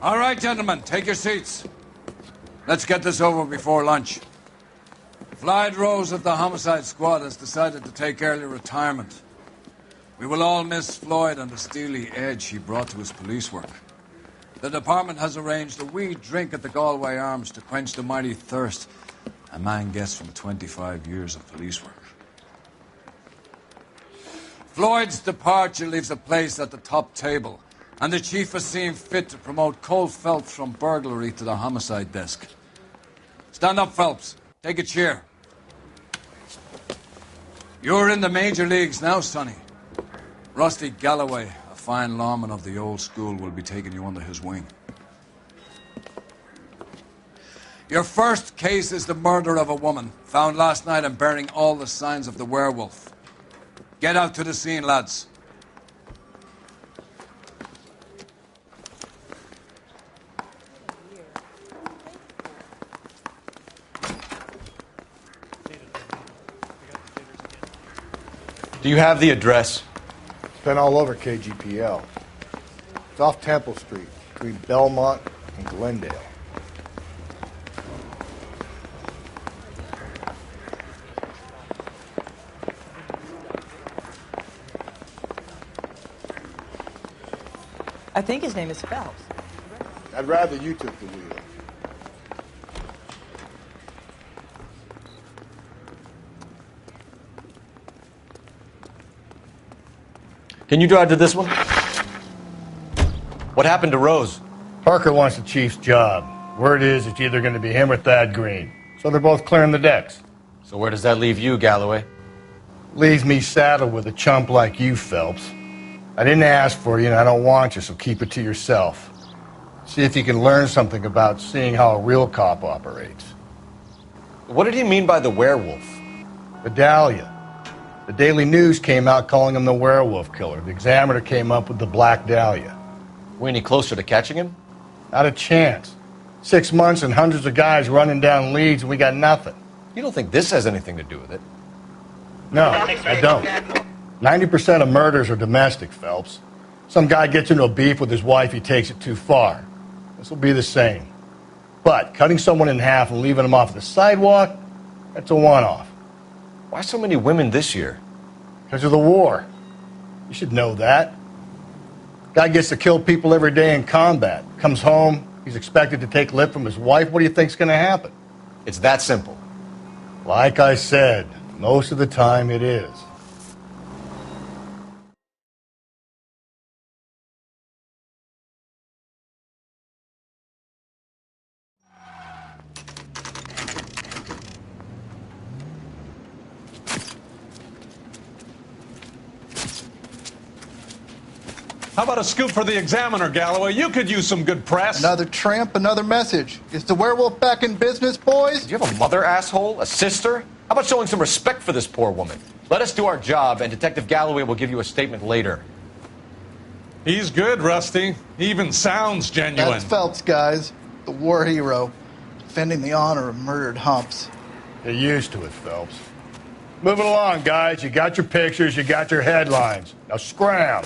All right, gentlemen, take your seats. Let's get this over before lunch. Floyd Rose of the Homicide Squad has decided to take early retirement. We will all miss Floyd and the steely edge he brought to his police work. The department has arranged a wee drink at the Galway Arms to quench the mighty thirst a man gets from 25 years of police work. Floyd's departure leaves a place at the top table, and the chief has seen fit to promote Cole Phelps from burglary to the homicide desk. Stand up, Phelps. Take a chair. You're in the major leagues now, Sonny. Rusty Galloway, a fine lawman of the old school, will be taking you under his wing. Your first case is the murder of a woman, found last night and bearing all the signs of the werewolf. Get out to the scene, lads. Do you have the address? It's been all over KGPL. It's off Temple Street, between Belmont and Glendale. I think his name is Phelps. I'd rather you took the wheel. Can you drive to this one? What happened to Rose? Parker wants the chief's job. Word is it's either going to be him or Thad Green. So they're both clearing the decks. So where does that leave you, Galloway? Leaves me saddled with a chump like you, Phelps. I didn't ask for you and I don't want you, so keep it to yourself. See if you can learn something about seeing how a real cop operates. What did he mean by the werewolf? The Dahlia. The Daily News came out calling him the werewolf killer. The Examiner came up with the Black Dahlia. We any closer to catching him? Not a chance. 6 months and hundreds of guys running down leads and we got nothing. You don't think this has anything to do with it? No, I don't. 90% of murders are domestic, Phelps. Some guy gets into a beef with his wife, he takes it too far. This will be the same. But cutting someone in half and leaving them off the sidewalk, that's a one-off. Why so many women this year? Because of the war. You should know that. Guy gets to kill people every day in combat. Comes home, he's expected to take lip from his wife. What do you think's going to happen? It's that simple. Like I said, most of the time it is. How about a scoop for the Examiner, Galloway? You could use some good press. Another tramp, another message. Is the werewolf back in business, boys? Do you have a mother, asshole? A sister? How about showing some respect for this poor woman? Let us do our job, and Detective Galloway will give you a statement later. He's good, Rusty. He even sounds genuine. That's Phelps, guys. The war hero. Defending the honor of murdered humps. Get used to it, Phelps. Moving along, guys. You got your pictures, you got your headlines. Now scram.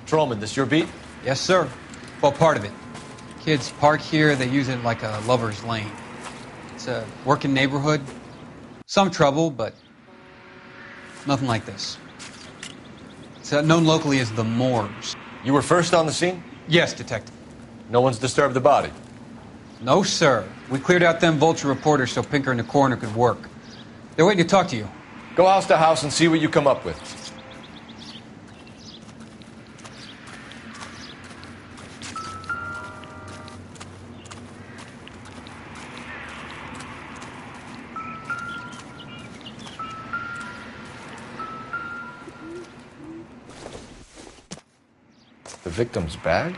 Patrolman, this your beat? Yes, sir. Well, part of it. Kids park here, they use it like a lover's lane. It's a working neighborhood. Some trouble, but nothing like this. It's known locally as the Moors. You were first on the scene? Yes, Detective. No one's disturbed the body? No, sir. We cleared out them vulture reporters so Pinker and the coroner could work. They're waiting to talk to you. Go house to house and see what you come up with. The victim's bag?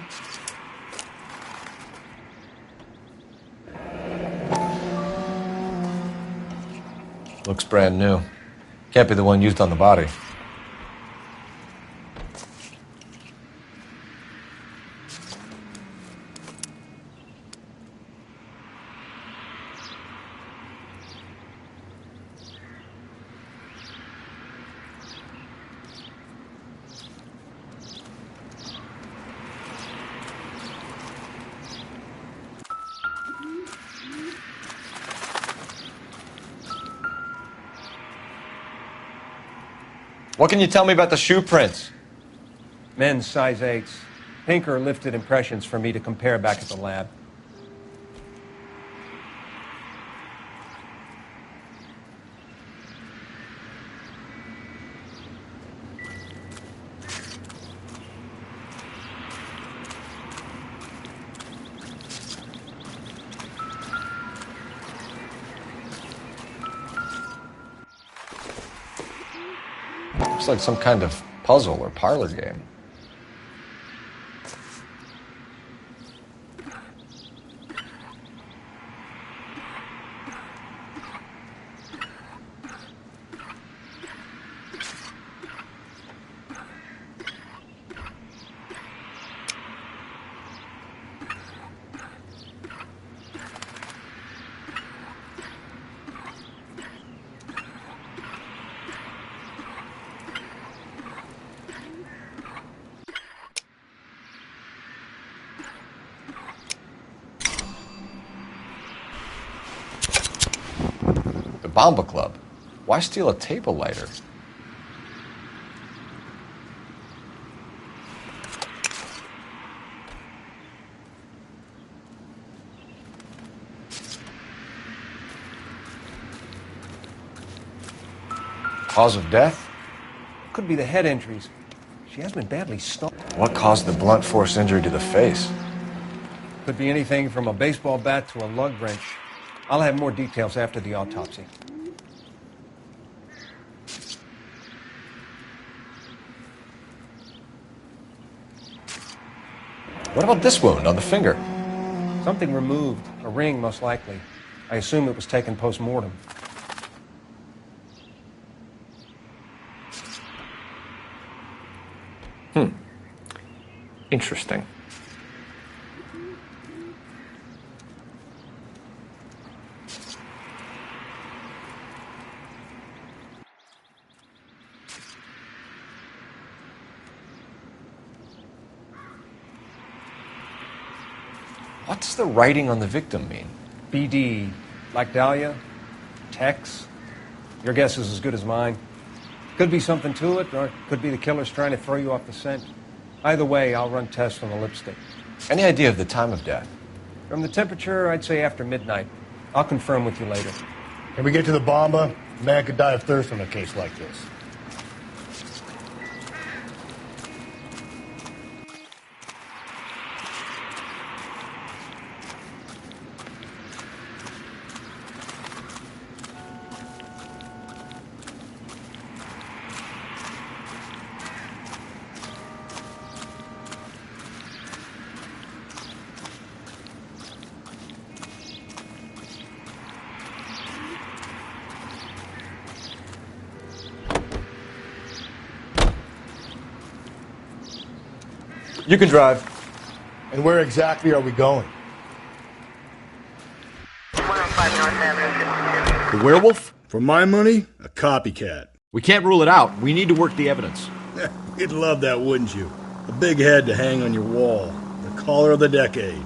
Looks brand new. Can't be the one used on the body. What can you tell me about the shoe prints? Men's size 8s. Pinker lifted impressions for me to compare back at the lab. Looks like some kind of puzzle or parlor game. Bomba Club. Why steal a table lighter? Cause of death? Could be the head injuries. She has been badly stung. What caused the blunt force injury to the face? Could be anything from a baseball bat to a lug wrench. I'll have more details after the autopsy. What about this wound on the finger? Something removed. A ring, most likely. I assume it was taken post-mortem. Interesting. What does the writing on the victim mean? BD. Like Dahlia? Tex? Your guess is as good as mine. Could be something to it, or it could be the killer's trying to throw you off the scent. Either way, I'll run tests on the lipstick. Any idea of the time of death? From the temperature, I'd say after midnight. I'll confirm with you later. Can we get to the bomba? A man could die of thirst on a case like this. You can drive. And where exactly are we going? The werewolf? For my money, a copycat. We can't rule it out. We need to work the evidence. You'd love that, wouldn't you? A big head to hang on your wall. The caller of the decade.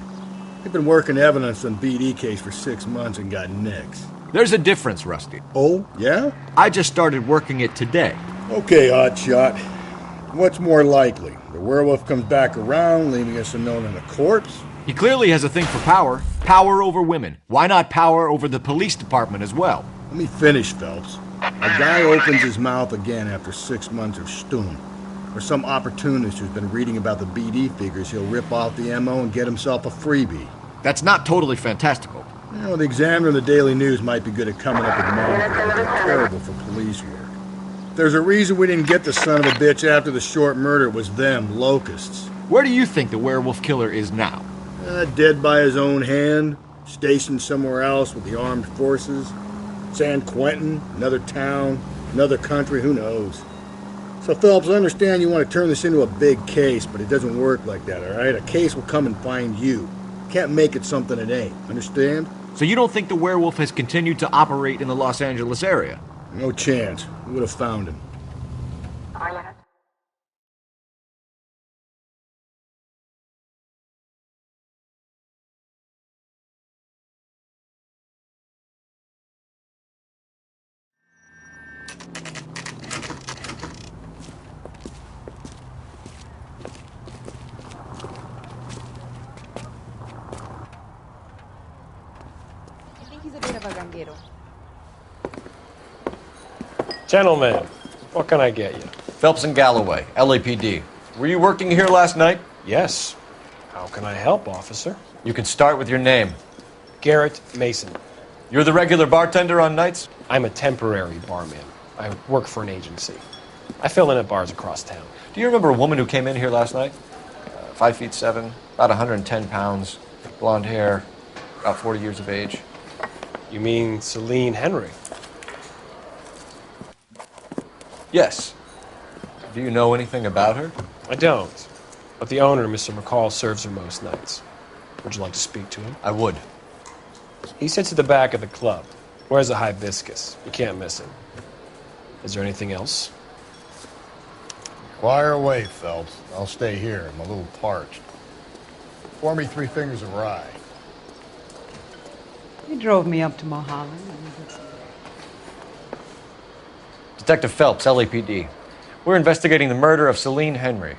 They've been working evidence on BD case for 6 months and got nicks. There's a difference, Rusty. Oh, yeah? I just started working it today. Okay, Hotshot. What's more likely? The werewolf comes back around, leaving us unknown in a corpse? He clearly has a thing for power. Power over women. Why not power over the police department as well? Let me finish, Phelps. A guy opens his mouth again after 6 months of stewing. Or some opportunist who's been reading about the BD figures he'll rip off the MO and get himself a freebie. That's not totally fantastical. You know, the Examiner and the Daily News might be good at coming up with monikers, but they're terrible for police work. There's a reason we didn't get the son of a bitch after the short murder. It was them, locusts. Where do you think the werewolf killer is now? Dead by his own hand, stationed somewhere else with the armed forces. San Quentin, another town. Another country, who knows? So, Phelps, I understand you want to turn this into a big case, but it doesn't work like that, all right? A case will come and find you. Can't make it something it ain't. Understand? So you don't think the werewolf has continued to operate in the Los Angeles area? No chance. We would have found him. I think he's a bit of a ganguero. Gentlemen, what can I get you? Phelps and Galloway, LAPD. Were you working here last night? Yes. How can I help, officer? You can start with your name. Garrett Mason. You're the regular bartender on nights? I'm a temporary barman. I work for an agency. I fill in at bars across town. Do you remember a woman who came in here last night? 5'7", about 110 pounds, blonde hair, about 40 years of age. You mean Celine Henry? Yes. Do you know anything about her? I don't. But the owner, Mr. McCall, serves her most nights. Would you like to speak to him? I would. He sits at the back of the club. Wears a hibiscus. You can't miss him. Is there anything else? Fire away, Phelps. I'll stay here. I'm a little parched. Pour me 3 fingers of rye. He drove me up to Mulholland. Detective Phelps, LAPD. We're investigating the murder of Celine Henry.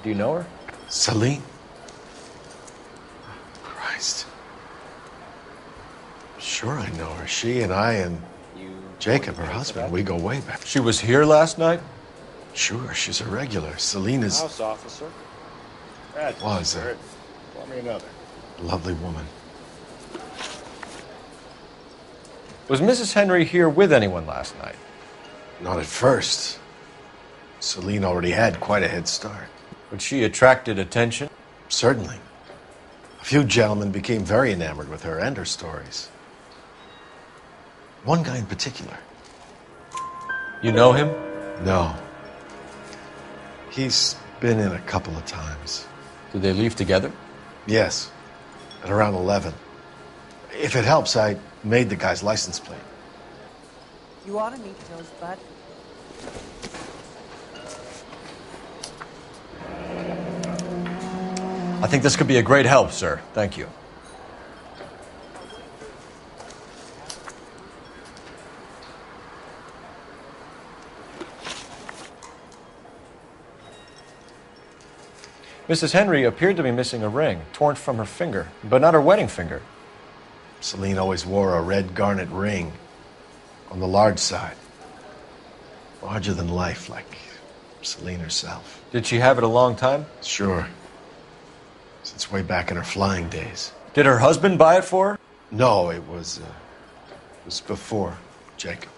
Do you know her? Celine? Christ. Sure I know her. She and I and Jacob, her husband, we go way back. She was here last night? Sure, she's a regular. Celine is... House officer. Was a Pour me another. lovely woman. Was Mrs. Henry here with anyone last night? Not at first. Celine already had quite a head start. But she attracted attention? Certainly. A few gentlemen became very enamored with her and her stories. One guy in particular. You know him? No. He's been in a couple of times. Did they leave together? Yes. At around 11. If it helps, I made the guy's license plate. You ought to meet Joe's butt. I think this could be a great help, sir. Thank you. Mrs. Henry appeared to be missing a ring, torn from her finger, but not her wedding finger. Celine always wore a red garnet ring on the large side. Larger than life, like Celine herself. Did she have it a long time? Sure. Since way back in her flying days. Did her husband buy it for her? No, it was before Jacob.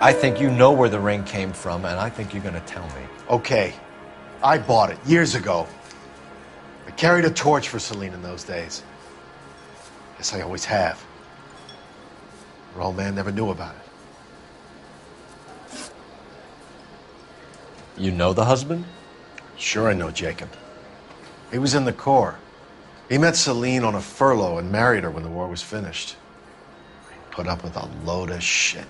I think you know where the ring came from, and I think you're going to tell me. Okay. I bought it years ago. I carried a torch for Celine in those days. Guess I always have. Her old man never knew about it. You know the husband? Sure I know Jacob. He was in the Corps. He met Celine on a furlough and married her when the war was finished. He put up with a load of shit.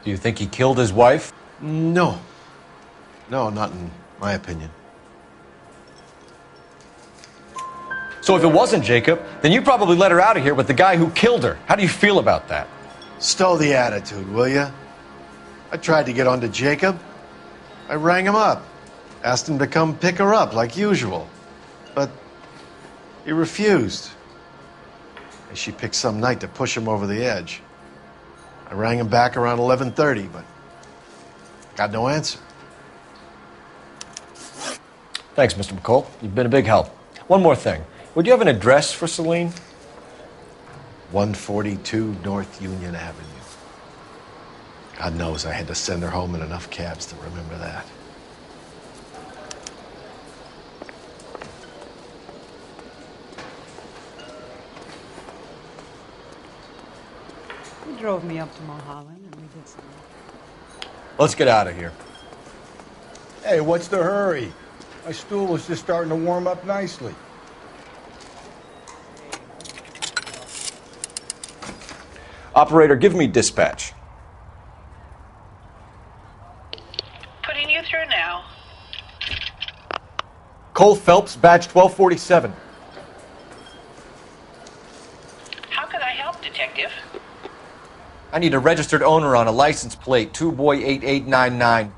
Do you think he killed his wife? No. No, not in my opinion. So if it wasn't Jacob, then you probably let her out of here with the guy who killed her. How do you feel about that? Stow the attitude, will ya? I tried to get onto Jacob. I rang him up. Asked him to come pick her up like usual. But he refused. And she picked some night to push him over the edge. I rang him back around 11:30, but got no answer. Thanks, Mr. McCall. You've been a big help. One more thing. Would you have an address for Celine? 142 North Union Avenue. God knows I had to send her home in enough cabs to remember that. drove me up to Mulholland and we did some. Let's get out of here. Hey, what's the hurry? My stool was just starting to warm up nicely. Operator, give me dispatch. Putting you through now. Cole Phelps, badge 1247. How can I help, Detective? I need a registered owner on a license plate, 2boy8899.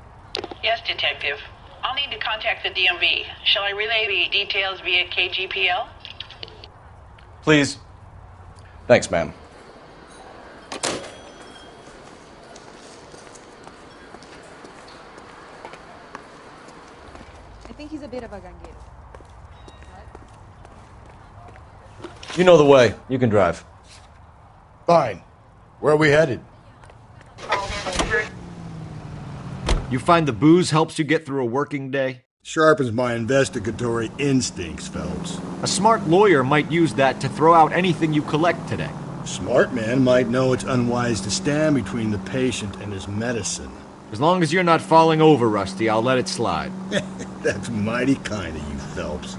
Yes, Detective. I'll need to contact the DMV. Shall I relay the details via KGPL? Please. Thanks, ma'am. I think he's a bit of a ganguero. You know the way. You can drive. Fine. Where are we headed? You find the booze helps you get through a working day? Sharpens my investigatory instincts, Phelps. A smart lawyer might use that to throw out anything you collect today. A smart man might know it's unwise to stand between the patient and his medicine. As long as you're not falling over, Rusty, I'll let it slide. That's mighty kind of you, Phelps.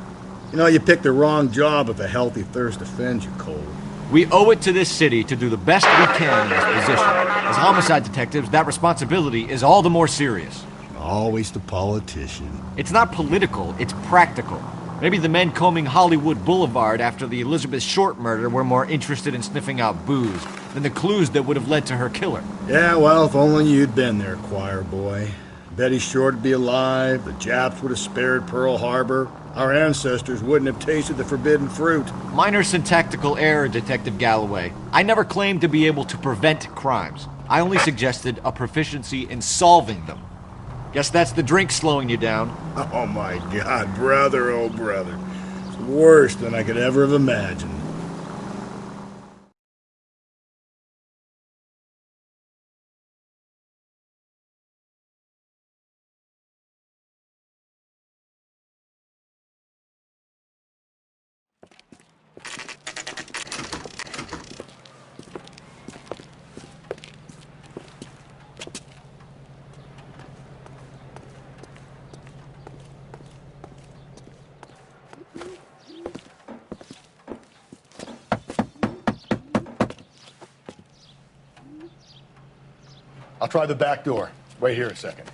You know, you picked the wrong job if a healthy thirst offends you, Cole. We owe it to this city to do the best we can in this position. As homicide detectives, that responsibility is all the more serious. Always the politician. It's not political, it's practical. Maybe the men combing Hollywood Boulevard after the Elizabeth Short murder were more interested in sniffing out booze than the clues that would have led to her killer. Yeah, well, if only you'd been there, choir boy. Betty Short would be alive, the Japs would have spared Pearl Harbor, our ancestors wouldn't have tasted the forbidden fruit. Minor syntactical error, Detective Galloway. I never claimed to be able to prevent crimes. I only suggested a proficiency in solving them. Guess that's the drink slowing you down. Oh my God, brother, oh brother. It's worse than I could ever have imagined. I'll try the back door. Wait here a second.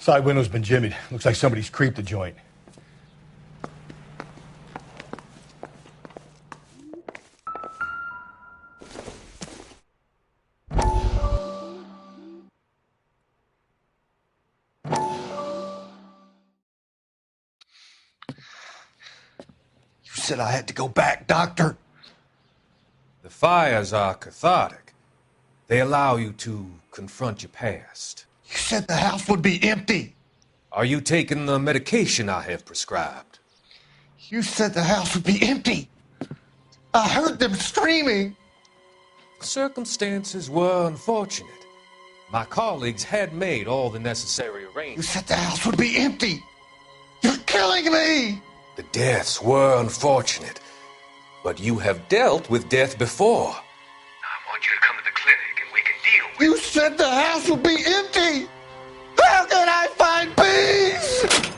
Side window's been jimmied. Looks like somebody's creeped the joint. You said I had to go back, Doctor. The fires are cathartic. They allow you to confront your past. You said the house would be empty. Are you taking the medication I have prescribed? You said the house would be empty. I heard them screaming. Circumstances were unfortunate. My colleagues had made all the necessary arrangements. You said the house would be empty. You're killing me. The deaths were unfortunate, but you have dealt with death before. I want you to come to the clinic and we can deal with You said the house would be empty. How can I find peace?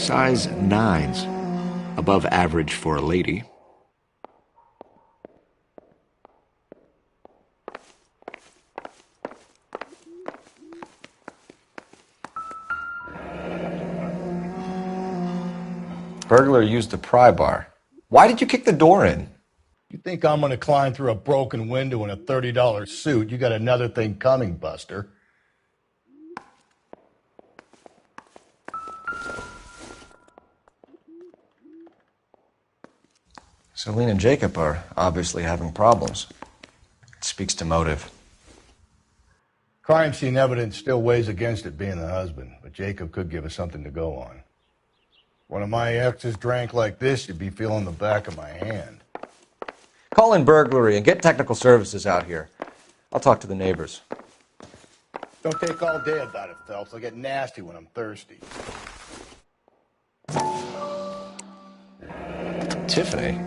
Size 9s. Above average for a lady. burglar used a pry bar. Why did you kick the door in? You think I'm going to climb through a broken window in a $30 suit? You got another thing coming, Buster. Celine and Jacob are obviously having problems. It speaks to motive. Crime scene evidence still weighs against it being the husband, but Jacob could give us something to go on. One of my exes drank like this, you'd be feeling the back of my hand. Call in burglary and get technical services out here. I'll talk to the neighbors. Don't take all day about it, Phelps. I get nasty when I'm thirsty. Tiffany?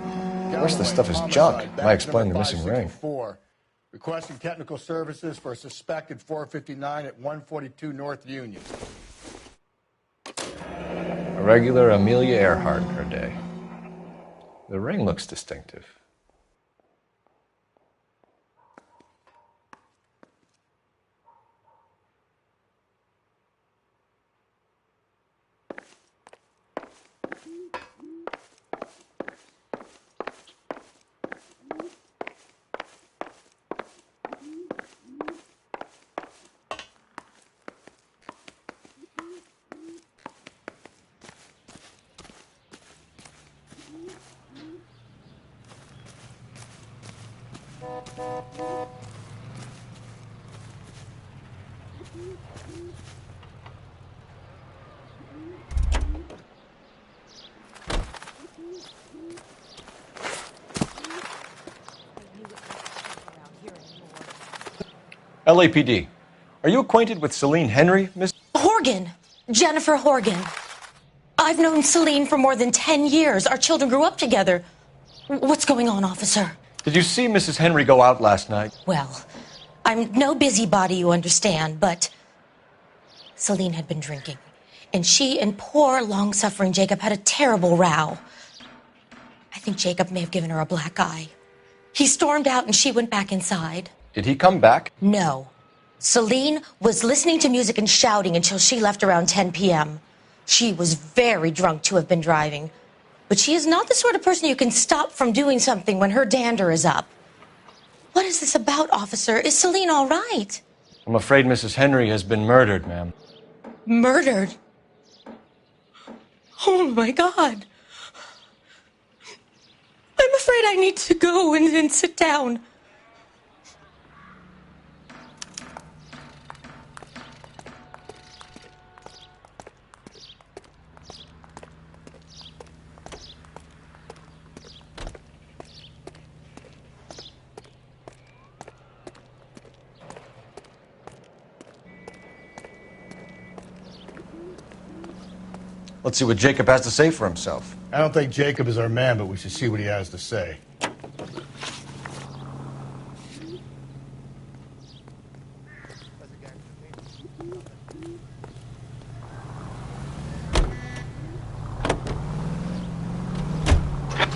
The rest of the stuff is junk. Might explain the missing ring. Requesting technical services for a suspected 459 at 142 North Union. A regular Amelia Earhart in her day. The ring looks distinctive. LAPD. Are you acquainted with Celine Henry, Miss? Horgan. Jennifer Horgan. I've known Celine for more than 10 years. Our children grew up together. What's going on, officer? Did you see Mrs. Henry go out last night? Well, I'm no busybody, you understand, but Celine had been drinking. And she and poor, long-suffering Jacob had a terrible row. I think Jacob may have given her a black eye. He stormed out and she went back inside. Did he come back? No. Celine was listening to music and shouting until she left around 10 p.m. She was very drunk to have been driving. But she is not the sort of person you can stop from doing something when her dander is up. What is this about, officer? Is Celine all right? I'm afraid Mrs. Henry has been murdered, ma'am. Murdered? Oh, my God. I'm afraid I need to go and sit down. Let's see what Jacob has to say for himself. I don't think Jacob is our man, but we should see what he has to say.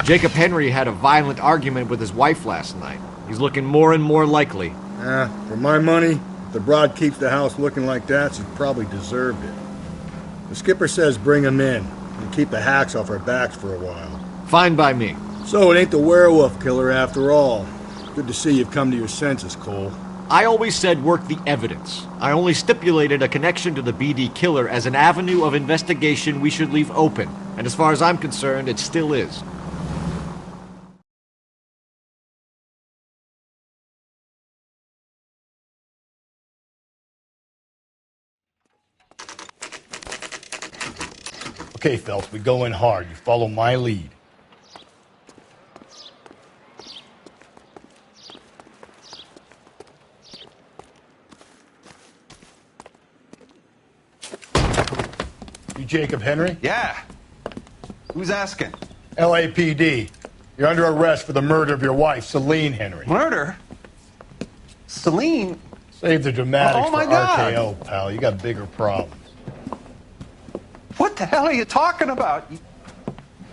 Jacob Henry had a violent argument with his wife last night. He's looking more and more likely. For my money, if the broad keeps the house looking like that, she probably deserved it. The skipper says bring him in and keep the hacks off our backs for a while. Fine by me. So it ain't the werewolf killer after all. Good to see you've come to your senses, Cole. I always said work the evidence. I only stipulated a connection to the BD killer as an avenue of investigation we should leave open. And as far as I'm concerned, it still is. Okay, Phelps, we go in hard. You follow my lead. You Jacob Henry? Yeah. Who's asking? LAPD. You're under arrest for the murder of your wife, Celine Henry. Murder? Celine? Save the dramatics Oh, my for God. RKO, pal. You got bigger problems. What the hell are you talking about?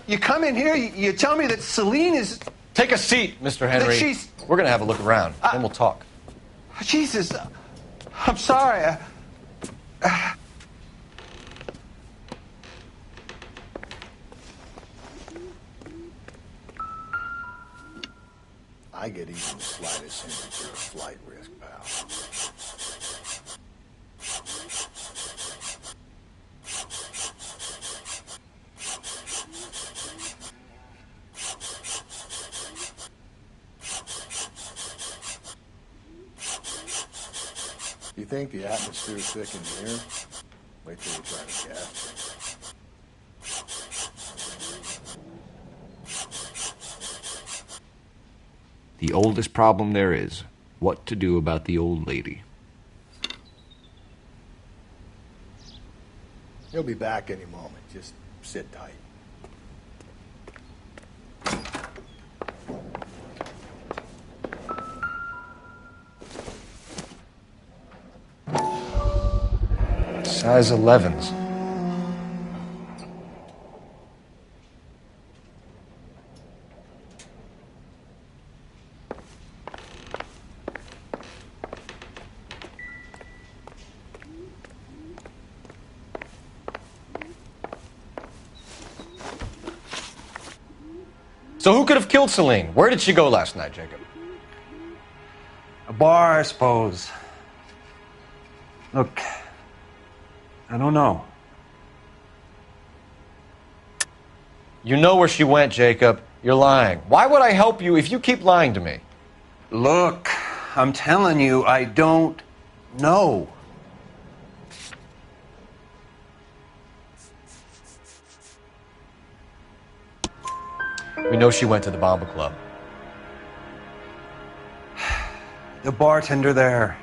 You come in here, you tell me that Celine is... Take a seat, Mr. Henry. That she's... We're going to have a look around, then we'll talk. Jesus, I'm sorry. I get even the slightest hint that you're a flight risk, pal. You think the atmosphere's thick in here? Wait till you try to gas it. The oldest problem there is, what to do about the old lady. He'll be back any moment. Just sit tight. Size 11s. So who could have killed Celine? Where did she go last night, Jacob? A bar, I suppose. Look, I don't know. You know where she went, Jacob. You're lying. Why would I help you if you keep lying to me? Look, I'm telling you, I don't know. We know she went to the Bomba Club. The bartender there,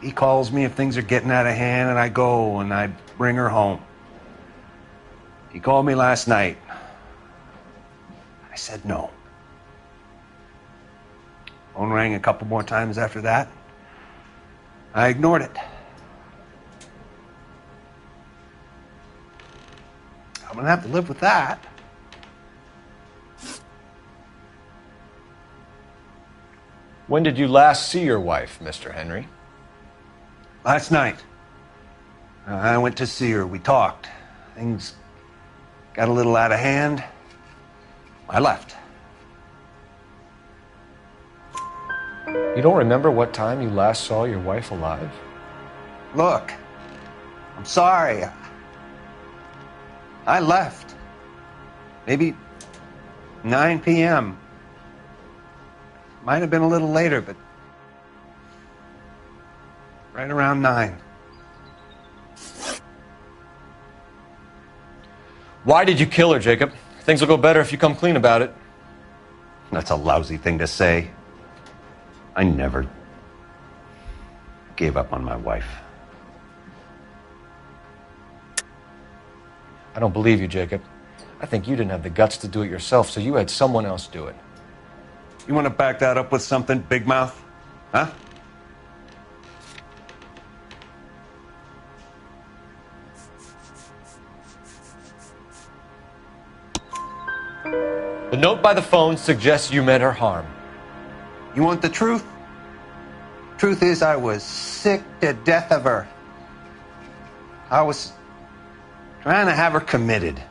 he calls me if things are getting out of hand, and I go and I bring her home. He called me last night. I said no. Phone rang a couple more times after that. I ignored it. I'm gonna have to live with that. When did you last see your wife, Mr. Henry? Last night. I went to see her. We talked. Things got a little out of hand. I left. You don't remember what time you last saw your wife alive? Look, I'm sorry. I left. Maybe 9 p.m. Might have been a little later, but right around 9. Why did you kill her, Jacob? Things will go better if you come clean about it. That's a lousy thing to say. I never gave up on my wife. I don't believe you, Jacob. I think you didn't have the guts to do it yourself, so you had someone else do it. You want to back that up with something, Big Mouth? Huh? The note by the phone suggests you meant her harm. You want the truth? Truth is, I was sick to death of her. I was trying to have her committed.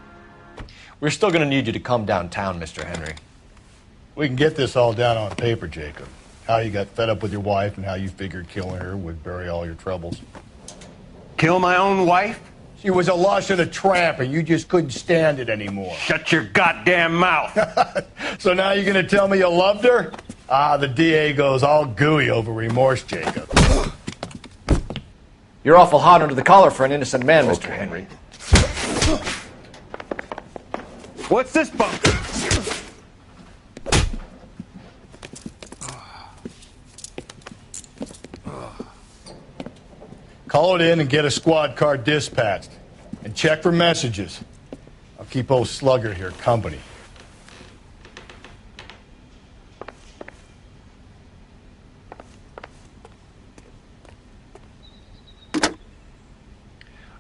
We're still going to need you to come downtown, Mr. Henry. We can get this all down on paper, Jacob. How you got fed up with your wife and how you figured killing her would bury all your troubles. Kill my own wife? She was a lush and a tramp, and you just couldn't stand it anymore. Shut your goddamn mouth. So now you're going to tell me you loved her? Ah, the DA goes all gooey over remorse, Jacob. You're awful hot under the collar for an innocent man, Mr. Henry. What's this bunk? Call it in and get a squad car dispatched. And check for messages. I'll keep old Slugger here company.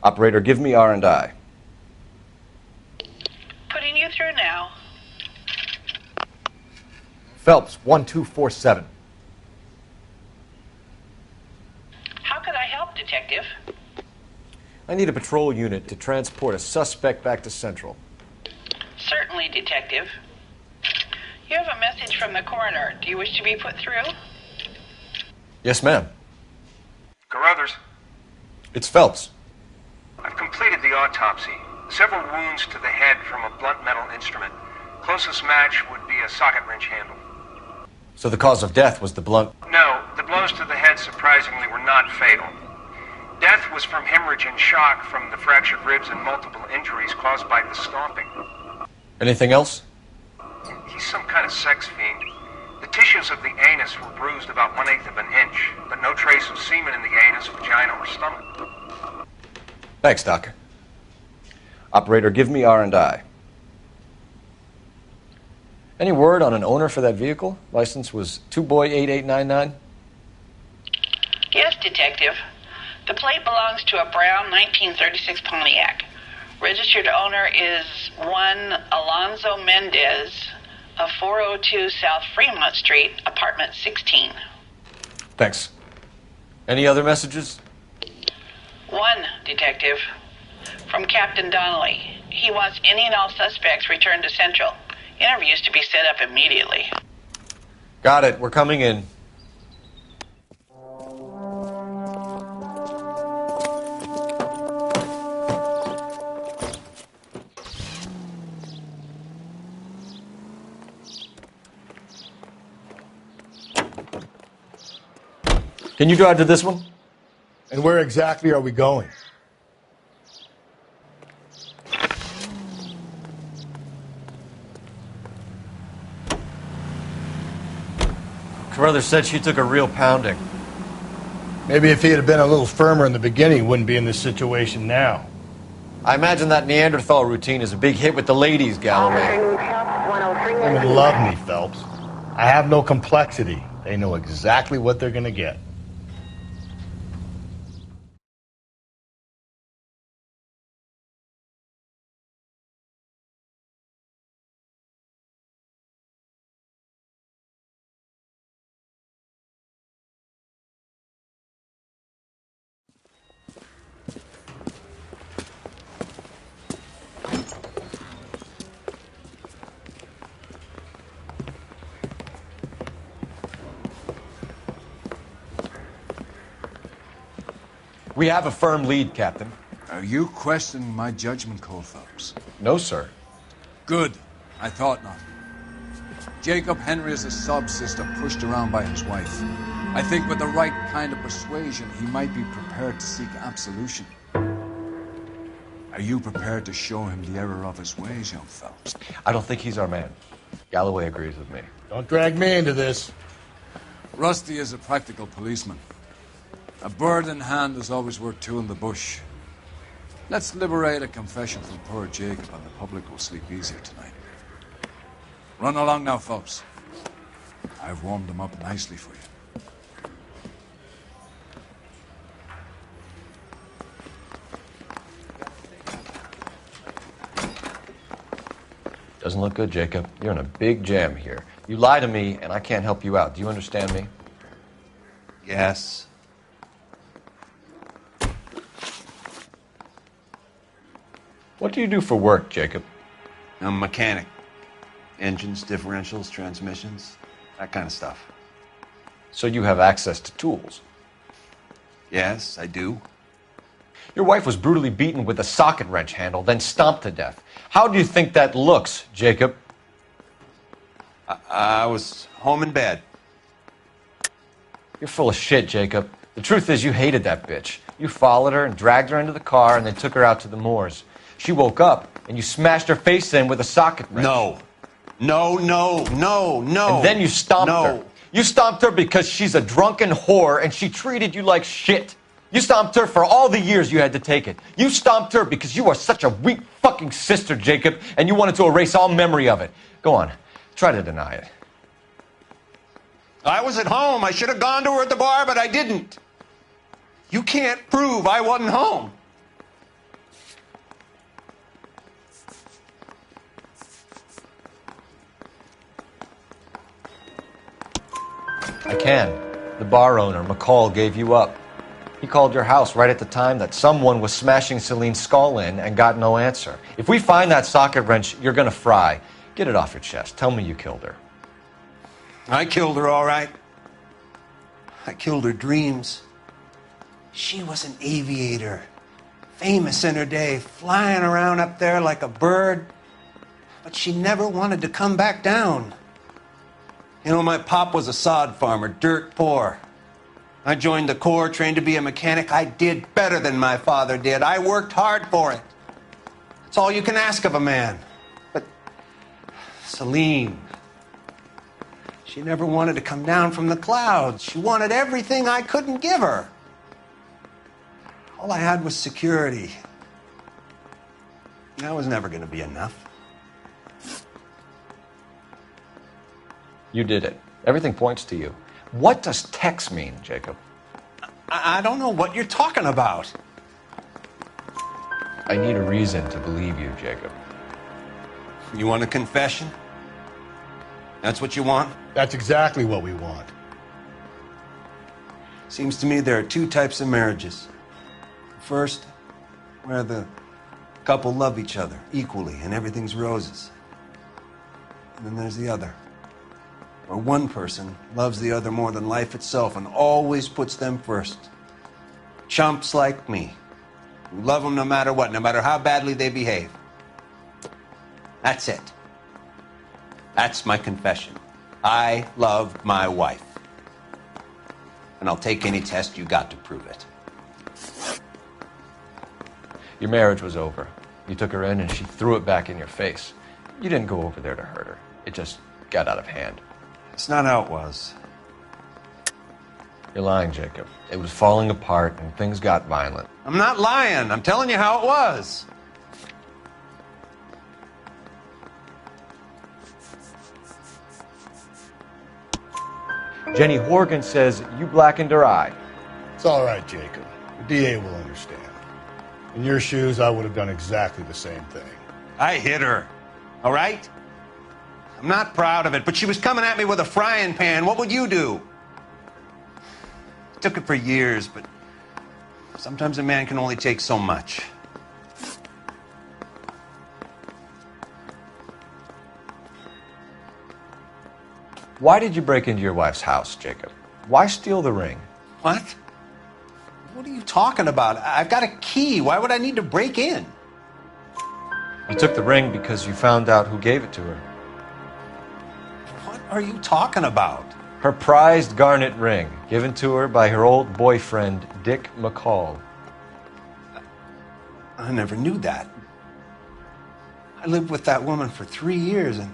Operator, give me R&I. Putting you through now. Phelps, 1247. How could I help, Detective? I need a patrol unit to transport a suspect back to Central. Certainly, Detective. You have a message from the coroner. Do you wish to be put through? Yes, ma'am. Carruthers, It's Phelps. I've completed the autopsy. Several wounds to the head from a blunt metal instrument. Closest match would be a socket wrench handle. So the cause of death was the blunt... No, the blows to the head surprisingly were not fatal. Death was from hemorrhage and shock from the fractured ribs and multiple injuries caused by the stomping. Anything else? He's some kind of sex fiend. The tissues of the anus were bruised about 1/8 of an inch, but no trace of semen in the anus, vagina, or stomach. Thanks, Doc. Operator, give me R&I. Any word on an owner for that vehicle? License was 2boy8899. Yes, Detective. The plate belongs to a brown 1936 Pontiac. Registered owner is one Alonzo Mendez of 402 South Fremont Street, apartment 16. Thanks. Any other messages? One, Detective. From Captain Donnelly. He wants any and all suspects returned to Central. Interviews to be set up immediately. Got it. We're coming in. Can you drive to this one? And where exactly are we going? Carruthers said she took a real pounding. Maybe if he had been a little firmer in the beginning, he wouldn't be in this situation now. I imagine that Neanderthal routine is a big hit with the ladies, Galloway. Women love me, Phelps. I have no complexity. They know exactly what they're going to get. We have a firm lead, Captain. Are you questioning my judgment call, Phelps? No, sir. Good. I thought not. Jacob Henry is a sub-sister pushed around by his wife. I think with the right kind of persuasion, he might be prepared to seek absolution. Are you prepared to show him the error of his ways, young Phelps? I don't think he's our man. Galloway agrees with me. Don't drag me into this. Rusty is a practical policeman. A bird in hand is always worth two in the bush. Let's liberate a confession from poor Jacob, and the public will sleep easier tonight. Run along now, folks. I've warmed them up nicely for you. Doesn't look good, Jacob. You're in a big jam here. You lie to me, and I can't help you out. Do you understand me? Yes. What do you do for work, Jacob? I'm a mechanic. Engines, differentials, transmissions, that kind of stuff. So you have access to tools? Yes, I do. Your wife was brutally beaten with a socket wrench handle, then stomped to death. How do you think that looks, Jacob? I was home in bed. You're full of shit, Jacob. The truth is you hated that bitch. You followed her and dragged her into the car and then took her out to the moors. She woke up and you smashed her face in with a socket wrench. No. And then you stomped her. You stomped her because she's a drunken whore and she treated you like shit. You stomped her for all the years you had to take it. You stomped her because you are such a weak fucking sister, Jacob, and you wanted to erase all memory of it. Go on. Try to deny it. I was at home. I should have gone to her at the bar, but I didn't. You can't prove I wasn't home. I can. The bar owner, McCall, gave you up. He called your house right at the time that someone was smashing Celine's skull in and got no answer. If we find that socket wrench, you're gonna fry. Get it off your chest. Tell me you killed her. I killed her, all right. I killed her dreams. She was an aviator, famous in her day, flying around up there like a bird. But she never wanted to come back down. You know, my pop was a sod farmer, dirt poor. I joined the Corps, trained to be a mechanic. I did better than my father did. I worked hard for it. It's all you can ask of a man. But Celine, she never wanted to come down from the clouds. She wanted everything I couldn't give her. All I had was security. That was never going to be enough. You did it. Everything points to you. What does Tex mean, Jacob? I don't know what you're talking about. I need a reason to believe you, Jacob. You want a confession? That's what you want? That's exactly what we want. Seems to me there are two types of marriages. First, where the couple love each other equally and everything's roses. And then there's the other, where one person loves the other more than life itself and always puts them first. Chumps like me, who love them no matter what, no matter how badly they behave. That's it. That's my confession. I love my wife. And I'll take any test you got to prove it. Your marriage was over. You took her in and she threw it back in your face. You didn't go over there to hurt her. It just got out of hand. It's not how it was. You're lying, Jacob. It was falling apart and things got violent. I'm not lying. I'm telling you how it was. Jenny Horgan says you blackened her eye. It's all right, Jacob. The DA will understand. In your shoes, I would have done exactly the same thing. I hit her. All right? I'm not proud of it, but she was coming at me with a frying pan. What would you do? Took it for years, but sometimes a man can only take so much. Why did you break into your wife's house, Jacob? Why steal the ring? What? What are you talking about? I've got a key. Why would I need to break in? You took the ring because you found out who gave it to her. What are you talking about? Her prized garnet ring, given to her by her old boyfriend, Dick McCall. I never knew that. I lived with that woman for 3 years, and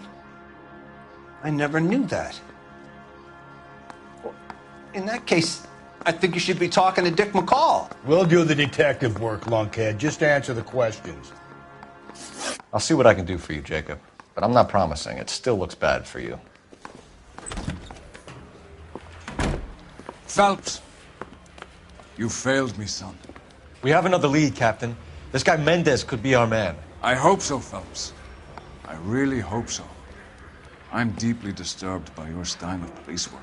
I never knew that. Well, in that case, I think you should be talking to Dick McCall. We'll do the detective work, lunkhead. Just answer the questions. I'll see what I can do for you, Jacob. But I'm not promising. It still looks bad for you. Phelps, you failed me, son. We have another lead, Captain. This guy Mendez could be our man. I hope so, Phelps. I really hope so. I'm deeply disturbed by your style of police work.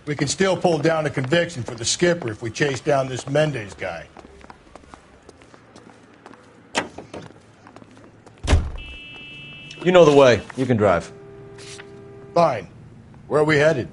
We can still pull down a conviction for the skipper if we chase down this Mendez guy. You know the way. You can drive. Fine. Where are we headed?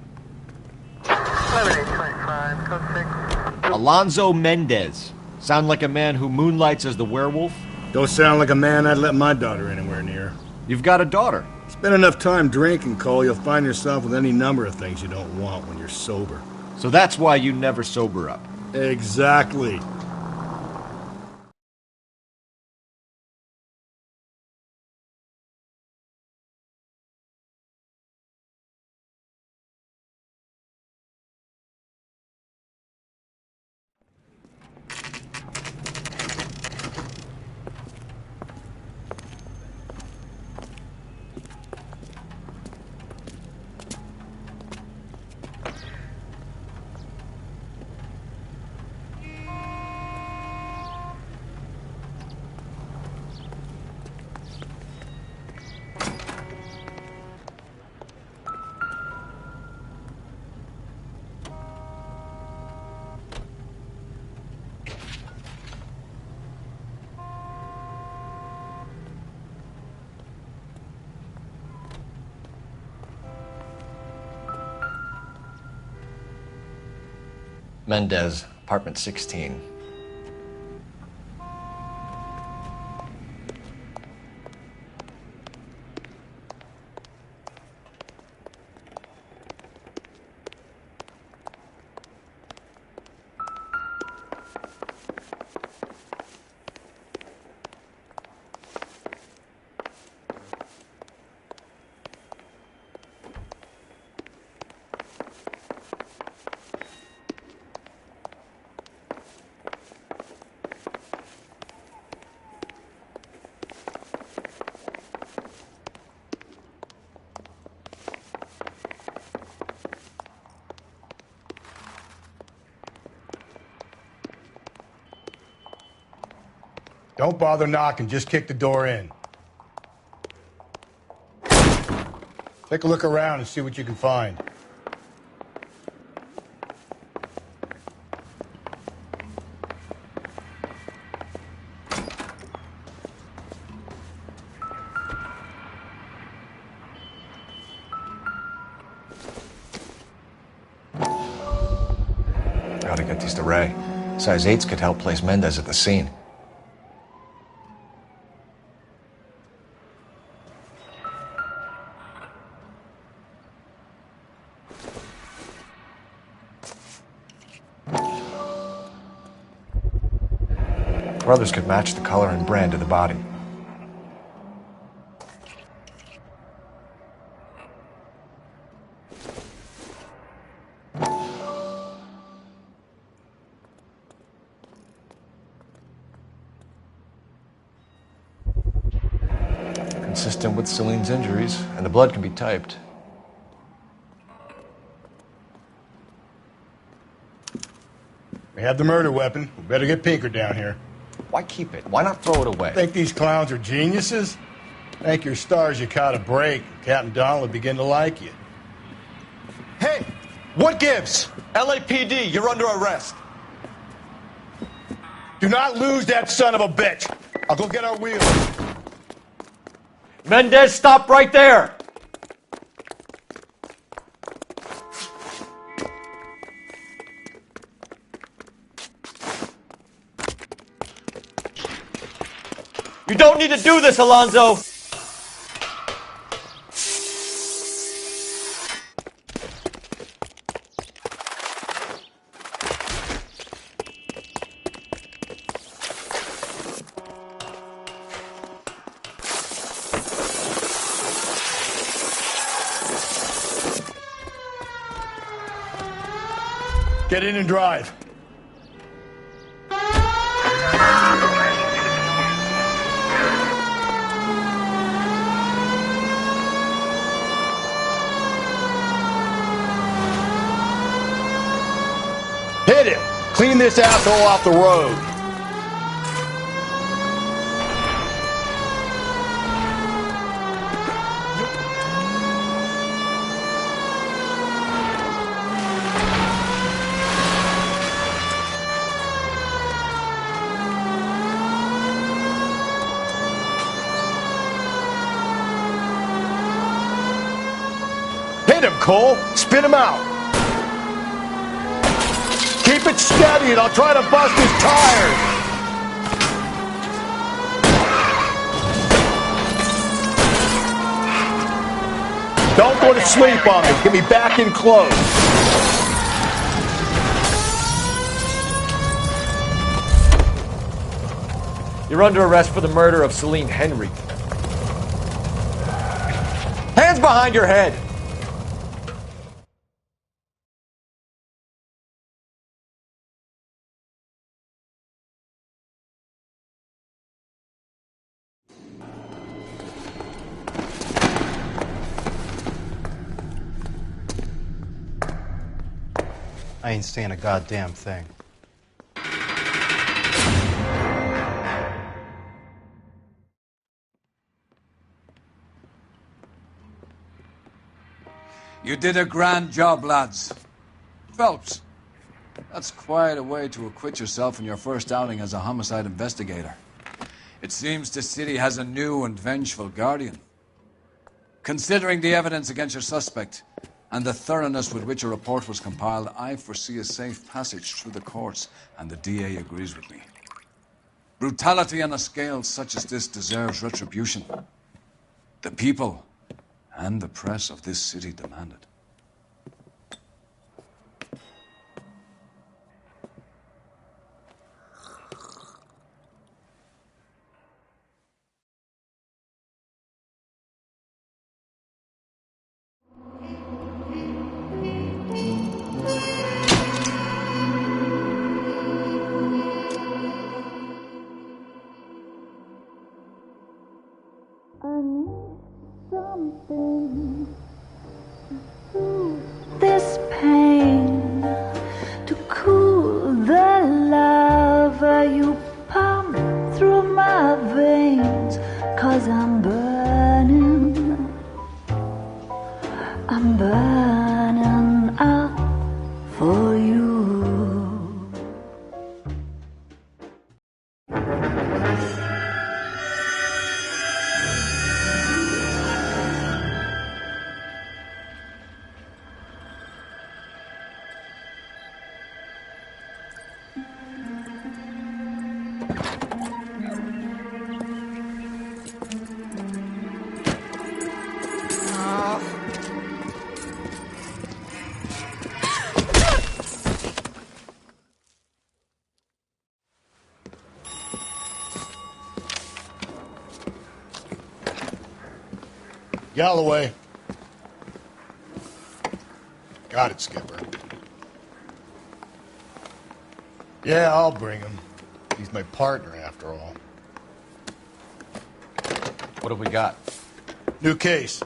Alonzo Mendez. Sound like a man who moonlights as the werewolf? Don't sound like a man I'd let my daughter anywhere near. You've got a daughter. Spend enough time drinking, Cole, you'll find yourself with any number of things you don't want when you're sober. So that's why you never sober up. Exactly. Mendez, apartment 16. Don't bother knocking, just kick the door in. Take a look around and see what you can find. Gotta get these to Ray. Size 8s could help place Mendez at the scene. Brothers could match the color and brand of the body. Consistent with Celine's injuries, and the blood can be typed. We have the murder weapon. We better get Pinker down here. Why keep it? Why not throw it away? Think these clowns are geniuses? Thank your stars you caught a break. Captain Donald will begin to like you. Hey! What gives? LAPD, you're under arrest. Do not lose that son of a bitch. I'll go get our wheels. Mendez, stop right there! You don't need to do this, Alonzo! Get in and drive. Hit him! Clean this asshole off the road. Hit him, Cole! Spit him out! Keep it steady and I'll try to bust his tires! Don't go to sleep on me. Get me back in close. You're under arrest for the murder of Celine Henry. Hands behind your head! I ain't saying a goddamn thing. You did a grand job, lads. Phelps, that's quite a way to acquit yourself in your first outing as a homicide investigator. It seems the city has a new and vengeful guardian. Considering the evidence against your suspect and the thoroughness with which a report was compiled, I foresee a safe passage through the courts, and the DA agrees with me. Brutality on a scale such as this deserves retribution. The people and the press of this city demand it. This pain to cool the lava you pump through my veins, 'cause I'm burning up for you. Galloway. Got it, Skipper. Yeah, I'll bring him. He's my partner, after all. What have we got? New case.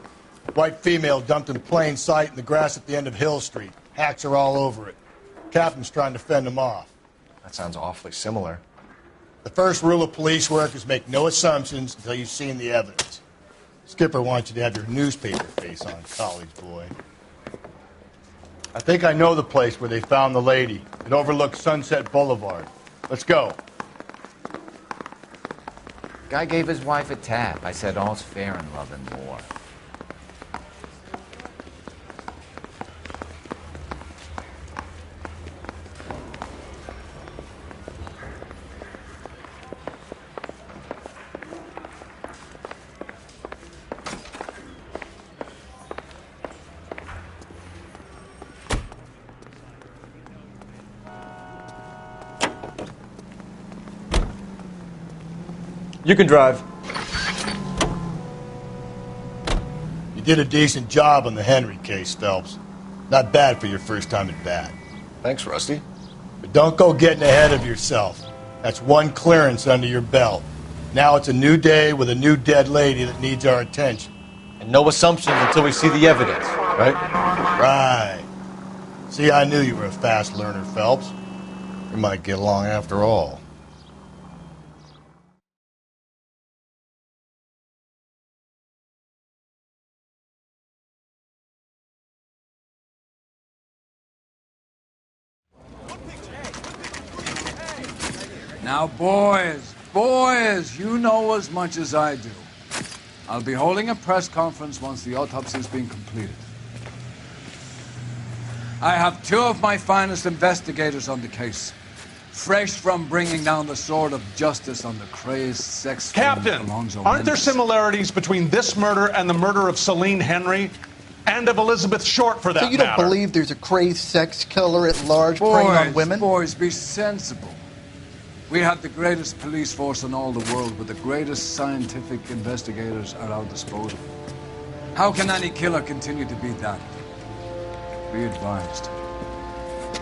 White female dumped in plain sight in the grass at the end of Hill Street. Hacks are all over it. Captain's trying to fend them off. That sounds awfully similar. The first rule of police work is make no assumptions until you've seen the evidence. Skipper wants you to have your newspaper face on, college boy. I think I know the place where they found the lady. It overlooks Sunset Boulevard. Let's go. Guy gave his wife a tap. I said all's fair in love and war. You can drive. You did a decent job on the Henry case, Phelps. Not bad for your first time at bat. Thanks, Rusty. But don't go getting ahead of yourself. That's one clearance under your belt. Now it's a new day with a new dead lady that needs our attention. And no assumptions until we see the evidence, right? Right. See, I knew you were a fast learner, Phelps. We might get along after all. Now, boys, you know as much as I do. I'll be holding a press conference once the autopsy's been completed. I have two of my finest investigators on the case, fresh from bringing down the sword of justice on the crazed sex Captain, Alonzo aren't there Mendes. similarities between this murder and the murder of Celine Henry? And of Elizabeth Short, for that So you don't matter? believe there's a crazed sex killer at large preying on women? Boys, be sensible. We have the greatest police force in all the world, but the greatest scientific investigators at our disposal. How can any killer continue to be that? Be advised.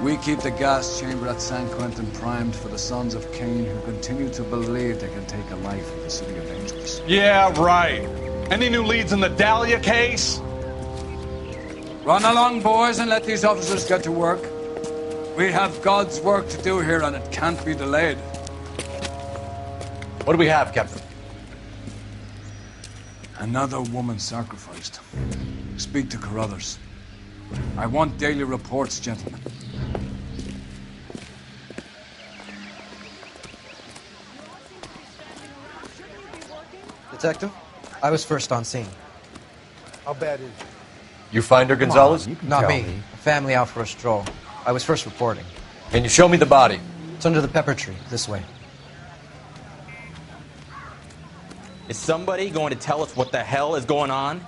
We keep the gas chamber at San Quentin primed for the sons of Cain who continue to believe they can take a life in the City of Angels. Yeah, right. Any new leads in the Dahlia case? Run along, boys, and let these officers get to work. We have God's work to do here, and it can't be delayed. What do we have, Captain? Another woman sacrificed. Speak to Carruthers. I want daily reports, gentlemen. Detective, I was first on scene. How bad is it? You find her, Gonzalez? Not me. A family out for a stroll. I was first reporting. Can you show me the body? It's under the pepper tree, this way. Is somebody going to tell us what the hell is going on?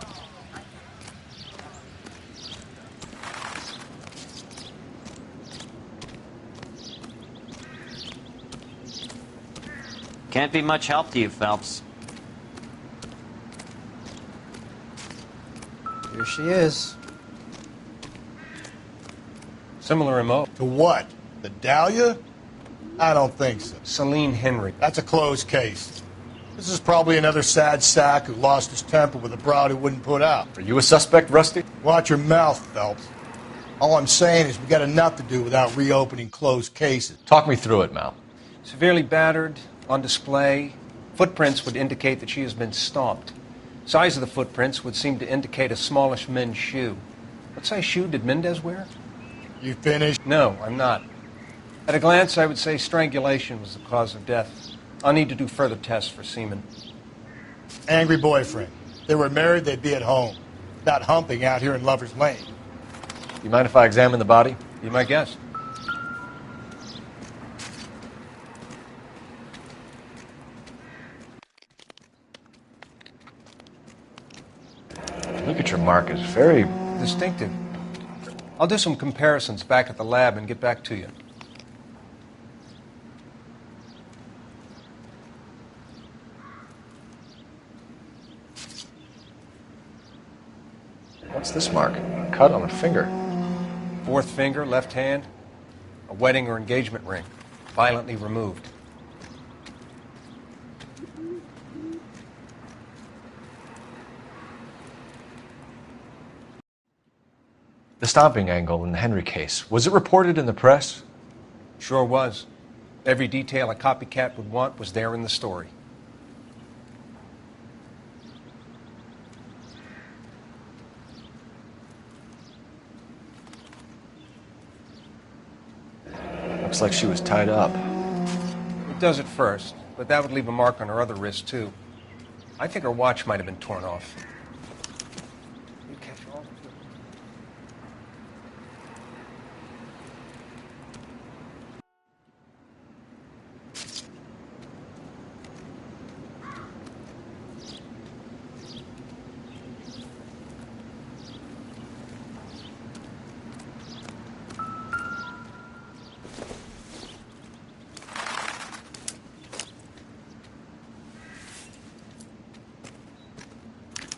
Can't be much help to you, Phelps. Here she is. Similar MO. To what? The Dahlia? I don't think so. Celine Henry. That's a closed case. This is probably another sad sack who lost his temper with a broad who wouldn't put out. Are you a suspect, Rusty? Watch your mouth, Phelps. All I'm saying is we got enough to do without reopening closed cases. Talk me through it, Mal. Severely battered, on display. Footprints would indicate that she has been stomped. Size of the footprints would seem to indicate a smallish men's shoe. What size shoe did Mendez wear? You finished? No, I'm not. At a glance, I would say strangulation was the cause of death. I'll need to do further tests for semen. Angry boyfriend. If they were married, they'd be at home. Not humping out here in Lover's Lane. You mind if I examine the body? Be my guest. Look at your mark. It's very distinctive. I'll do some comparisons back at the lab and get back to you. What's this mark? A cut on a finger. Fourth finger, left hand. A wedding or engagement ring. Violently removed. The stomping angle in the Henry case, was it reported in the press? Sure was. Every detail a copycat would want was there in the story. Looks like she was tied up. It does at first, but that would leave a mark on her other wrist, too. I think her watch might have been torn off. You catch all of it?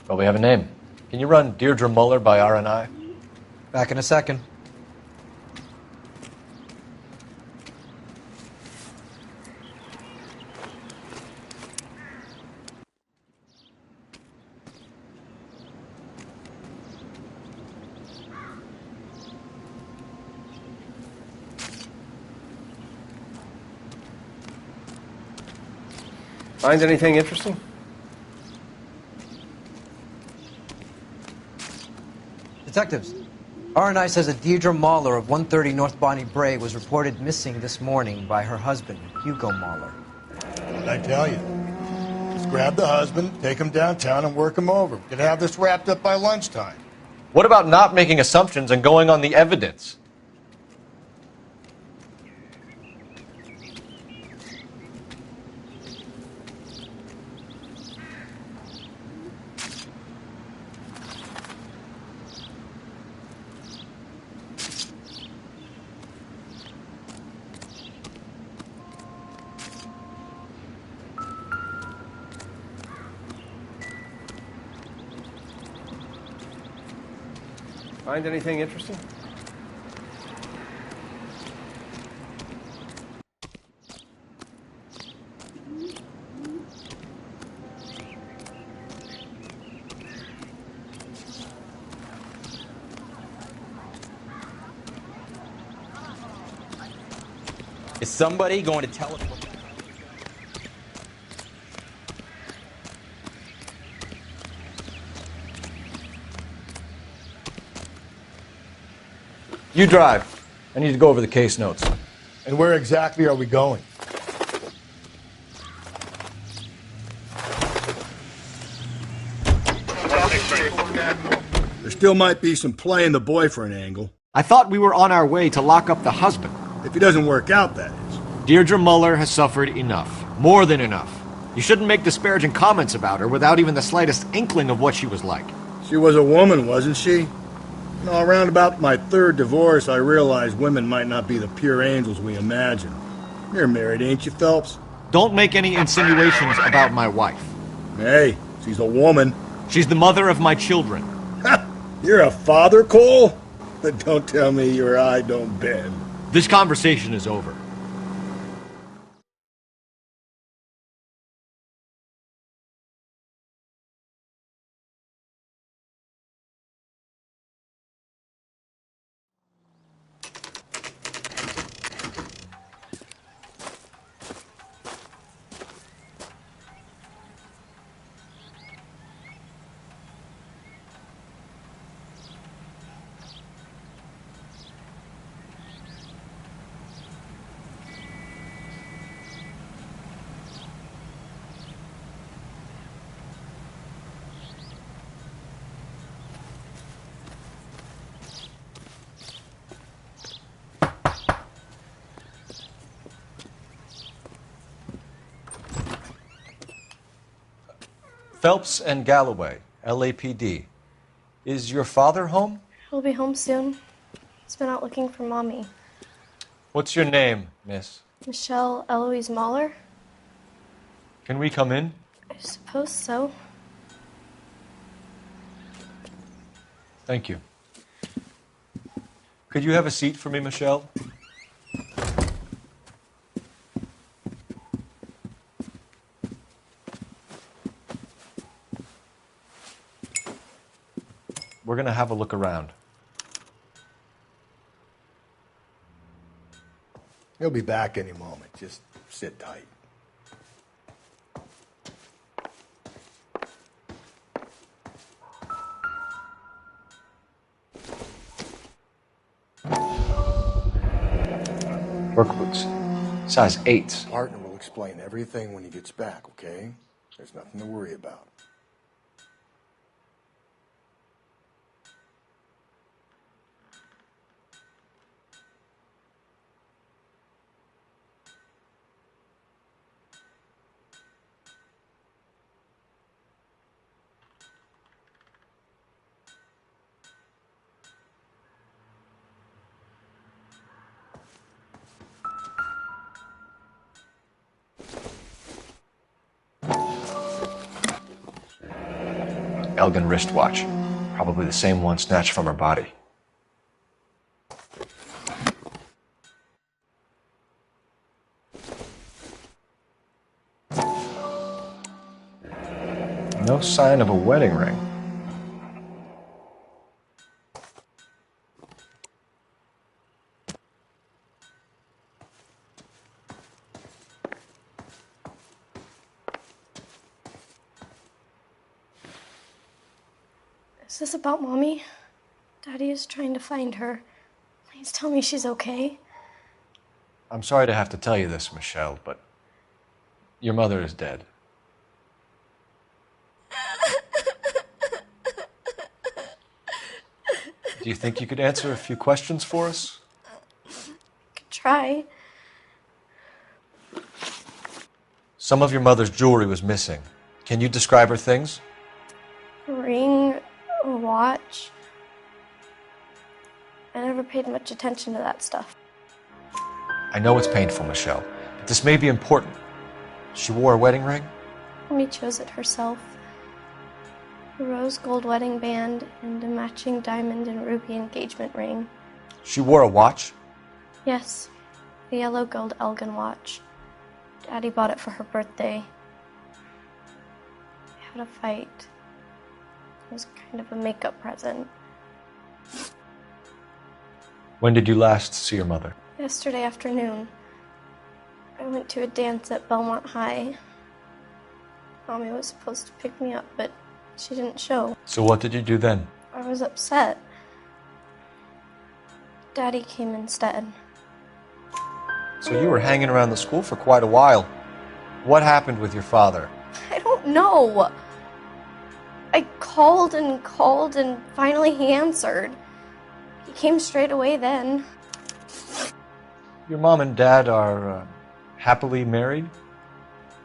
Well, we have a name. Can you run Deirdre Muller by RNI? Back in a second. Find anything interesting? Detectives, RNI says that Deirdre Mahler of 130 North Bonnie Bray was reported missing this morning by her husband, Hugo Mahler. What did I tell you? Just grab the husband, take him downtown, and work him over. We could have this wrapped up by lunchtime. What about not making assumptions and going on the evidence? Find anything interesting? Is somebody going to tell us what... You drive. I need to go over the case notes. And where exactly are we going? There's still might be some playing the boyfriend angle. I thought we were on our way to lock up the husband. If he doesn't work out, that is. Deirdre Muller has suffered enough. More than enough. You shouldn't make disparaging comments about her without even the slightest inkling of what she was like. She was a woman, wasn't she? No, around about my third divorce, I realized women might not be the pure angels we imagine. You're married, ain't you, Phelps? Don't make any insinuations about my wife. Hey, she's a woman. She's the mother of my children. You're a father, Cole? Don't tell me your eye don't bend. This conversation is over. Phelps and Galloway, LAPD. Is your father home? He'll be home soon. He's been out looking for Mommy. What's your name, miss? Michelle Eloise Mahler? Can we come in? I suppose so. Thank you. Could you have a seat for me, Michelle? We're going to have a look around. He'll be back any moment. Just sit tight. Work boots. Size 8s. Partner will explain everything when he gets back, okay? There's nothing to worry about. Elgin wristwatch. Probably the same one snatched from her body. No sign of a wedding ring. Is this about Mommy? Daddy is trying to find her. Please tell me she's okay. I'm sorry to have to tell you this, Michelle, but your mother is dead. Do you think you could answer a few questions for us? Could try. Some of your mother's jewelry was missing. Can you describe her things? A ring, a watch. I never paid much attention to that stuff. I know it's painful, Michelle, but this may be important. She wore a wedding ring? Mommy chose it herself. A rose gold wedding band and a matching diamond and ruby engagement ring. She wore a watch? Yes, the yellow gold Elgin watch. Daddy bought it for her birthday. We had a fight. It was kind of a makeup present. When did you last see your mother? Yesterday afternoon. I went to a dance at Belmont High. Mommy was supposed to pick me up, but she didn't show. So what did you do then? I was upset. Daddy came instead. So you were hanging around the school for quite a while. What happened with your father? I don't know. I called and called, and finally he answered. He came straight away then. Your mom and dad are happily married?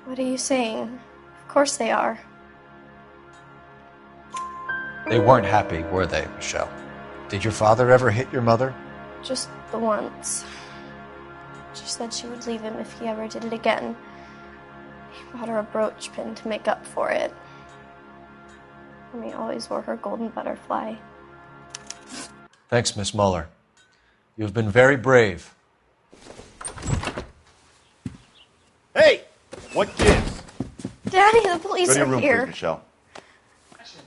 What are you saying? Of course they are. They weren't happy, were they, Michelle? Did your father ever hit your mother? Just the once. She said she would leave him if he ever did it again. He bought her a brooch pin to make up for it. And he always wore her golden butterfly. Thanks, Miss Muller. You've been very brave. Hey! What gives? Daddy, the police Go to your are room, here. please, Michelle.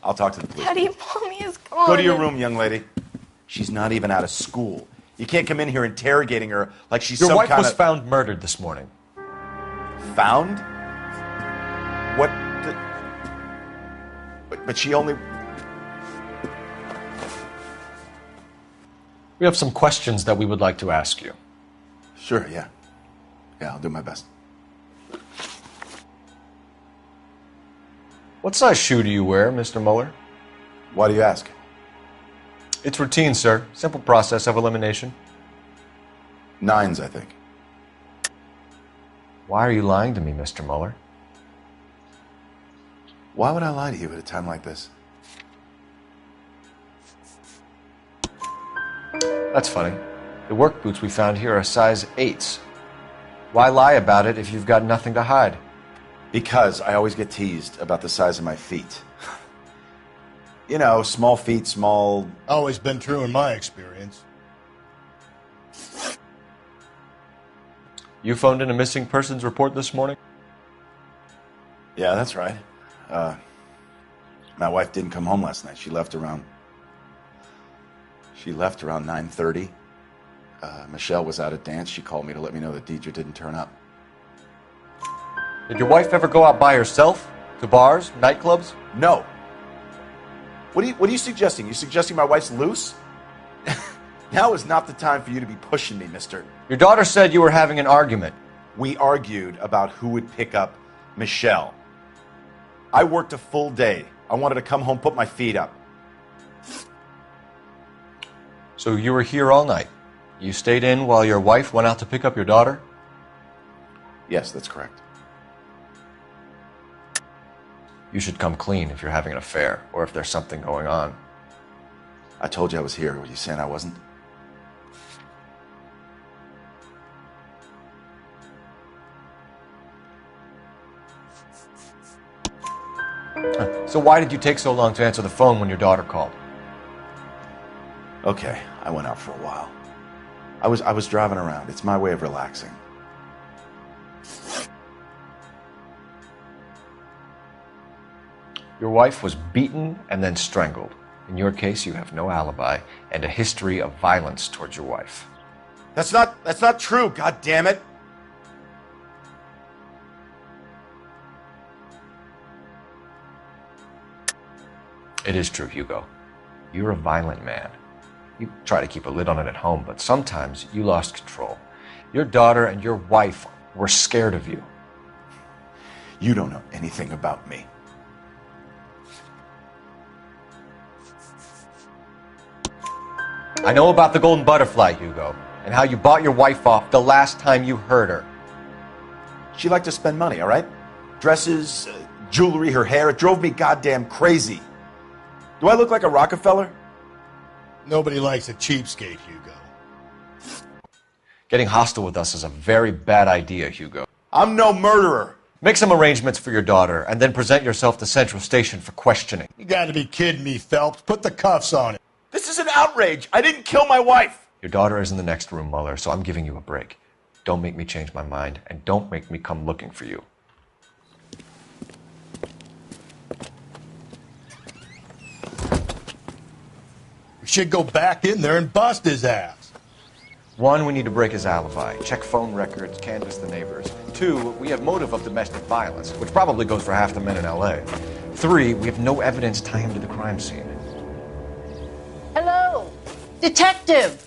I'll talk to the police. Daddy, Mommy is gone. Go to your room, young lady. She's not even out of school. You can't come in here interrogating her like she's Your some wife kind was of... found murdered this morning. Found? What the... But she only... We have some questions that we would like to ask you. Sure, yeah. Yeah, I'll do my best. What size shoe do you wear, Mr. Muller? Why do you ask? It's routine, sir. Simple process of elimination. 9s, I think. Why are you lying to me, Mr. Muller? Why would I lie to you at a time like this? That's funny. The work boots we found here are size 8s. Why lie about it if you've got nothing to hide? Because I always get teased about the size of my feet. You know, small feet, small... Always been true in my experience. You phoned in a missing persons report this morning? Yeah, that's right. My wife didn't come home last night. She left around 9:30. Michelle was out at dance. She called me to let me know that Deidre didn't turn up. Did your wife ever go out by herself? To bars? Nightclubs? No. What are you suggesting? You suggesting my wife's loose? Now is not the time for you to be pushing me, mister. Your daughter said you were having an argument. We argued about who would pick up Michelle. I worked a full day. I wanted to come home, put my feet up. So you were here all night? You stayed in while your wife went out to pick up your daughter? Yes, that's correct. You should come clean if you're having an affair, or if there's something going on. I told you I was here. Were you saying I wasn't? So why did you take so long to answer the phone when your daughter called? Okay, I went out for a while. I was driving around. It's my way of relaxing. Your wife was beaten and then strangled. In your case, you have no alibi and a history of violence towards your wife. That's not true, god damn it. It is true, Hugo. You're a violent man. You try to keep a lid on it at home, but sometimes you lost control. Your daughter and your wife were scared of you. You don't know anything about me. I know about the golden butterfly, Hugo, and how you bought your wife off the last time you heard her. She liked to spend money, all right? Dresses, jewelry, her hair. It drove me goddamn crazy. Do I look like a Rockefeller? Nobody likes a cheapskate, Hugo. Getting hostile with us is a very bad idea, Hugo. I'm no murderer. Make some arrangements for your daughter, and then present yourself to Central Station for questioning. You gotta be kidding me, Phelps. Put the cuffs on it. This is an outrage. I didn't kill my wife. Your daughter is in the next room, Muller, so I'm giving you a break. Don't make me change my mind, and don't make me come looking for you. We should go back in there and bust his ass. 1, we need to break his alibi. Check phone records, canvass the neighbors. 2, we have motive of domestic violence, which probably goes for half the men in L.A. 3, we have no evidence tying him to the crime scene. Hello, detective.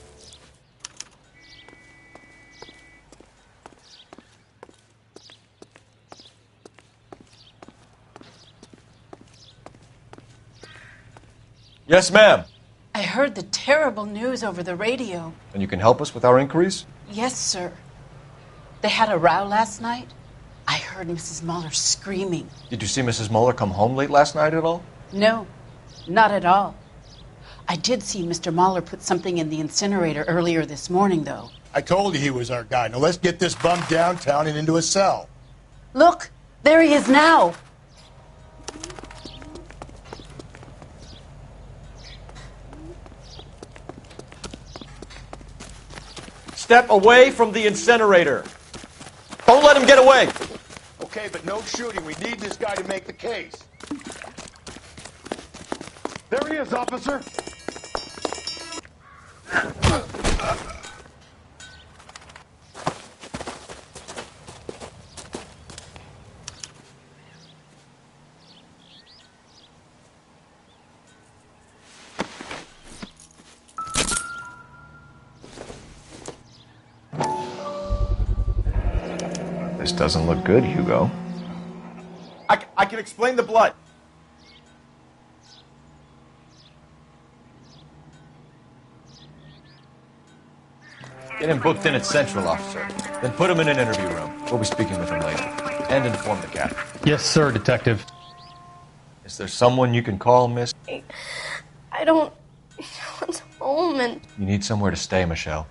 Yes, ma'am. I heard the terrible news over the radio. And you can help us with our inquiries? Yes, sir. They had a row last night. I heard Mrs. Muller screaming. Did you see Mrs. Muller come home late last night at all? No, not at all. I did see Mr. Muller put something in the incinerator earlier this morning, though. I told you he was our guy. Now let's get this bum downtown and into a cell. Look, there he is now. Step away from the incinerator. Don't let him get away. Okay, but no shooting. We need this guy to make the case. There he is, officer. This doesn't look good, Hugo. I can explain the blood. Get him booked in at Central, officer. Then put him in an interview room. We'll be speaking with him later. And inform the captain. Yes, sir, Detective. Is there someone you can call, miss? I don't want home and You need somewhere to stay, Michelle.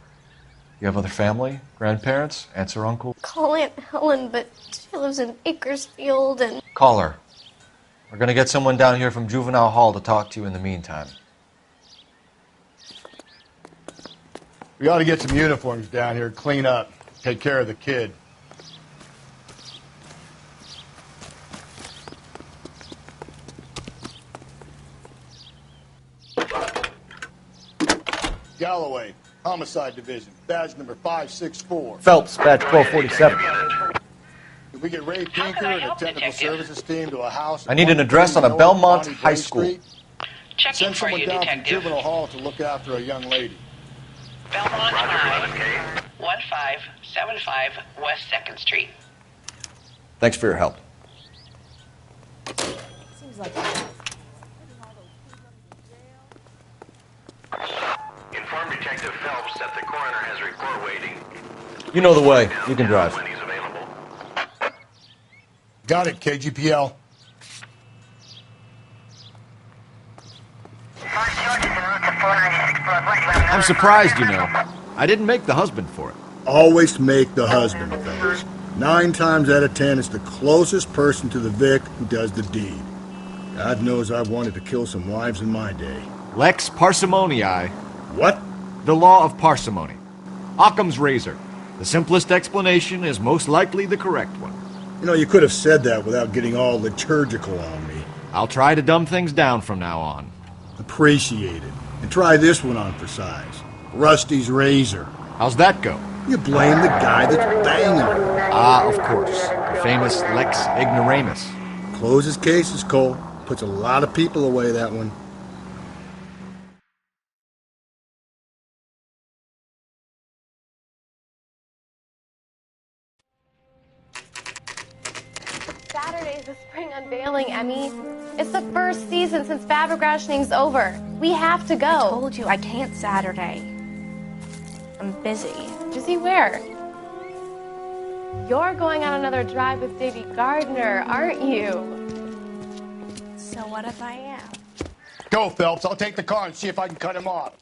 You have other family? Grandparents? Aunts or uncles? call Aunt Helen, but she lives in Bakersfield and... Call her. We're gonna get someone down here from Juvenile Hall to talk to you in the meantime. We ought to get some uniforms down here, clean up, take care of the kid. Galloway, Homicide Division, badge number 564. Phelps, badge 1247. Can we get Ray Pinker and a technical services team to a house? I need an address on a Belmont High School. Checking Send for someone you, down Detective. from Juvenile Hall to look after a young lady. Belmont High, 1575 West 2nd Street. Thanks for your help. Seems like Inform Detective Phelps that the coroner has a report waiting. You know the way. You can drive. When he's available. Got it, KGPL. I'm surprised, you know. I didn't make the husband for it. Always make the husband, fellas. 9 times out of 10, it's the closest person to the Vic who does the deed. God knows I've wanted to kill some wives in my day. Lex parsimoniae. What? The law of parsimony. Occam's razor. The simplest explanation is most likely the correct one. You know, you could have said that without getting all liturgical on me. I'll try to dumb things down from now on. Appreciate it. And try this one on for size. Rusty's razor. How's that go? You blame the guy that's banging her. Ah, of course. The famous Lex ignoramus. Closes cases, Cole. Puts a lot of people away, that one. Saturday's the spring unveiling, Emmy. It's the first season since fabric rationing's over. We have to go. I told you I can't Saturday. I'm busy. Busy where? You're going on another drive with Davy Gardner, aren't you? So what if I am? Go, Phelps. I'll take the car and see if I can cut him off.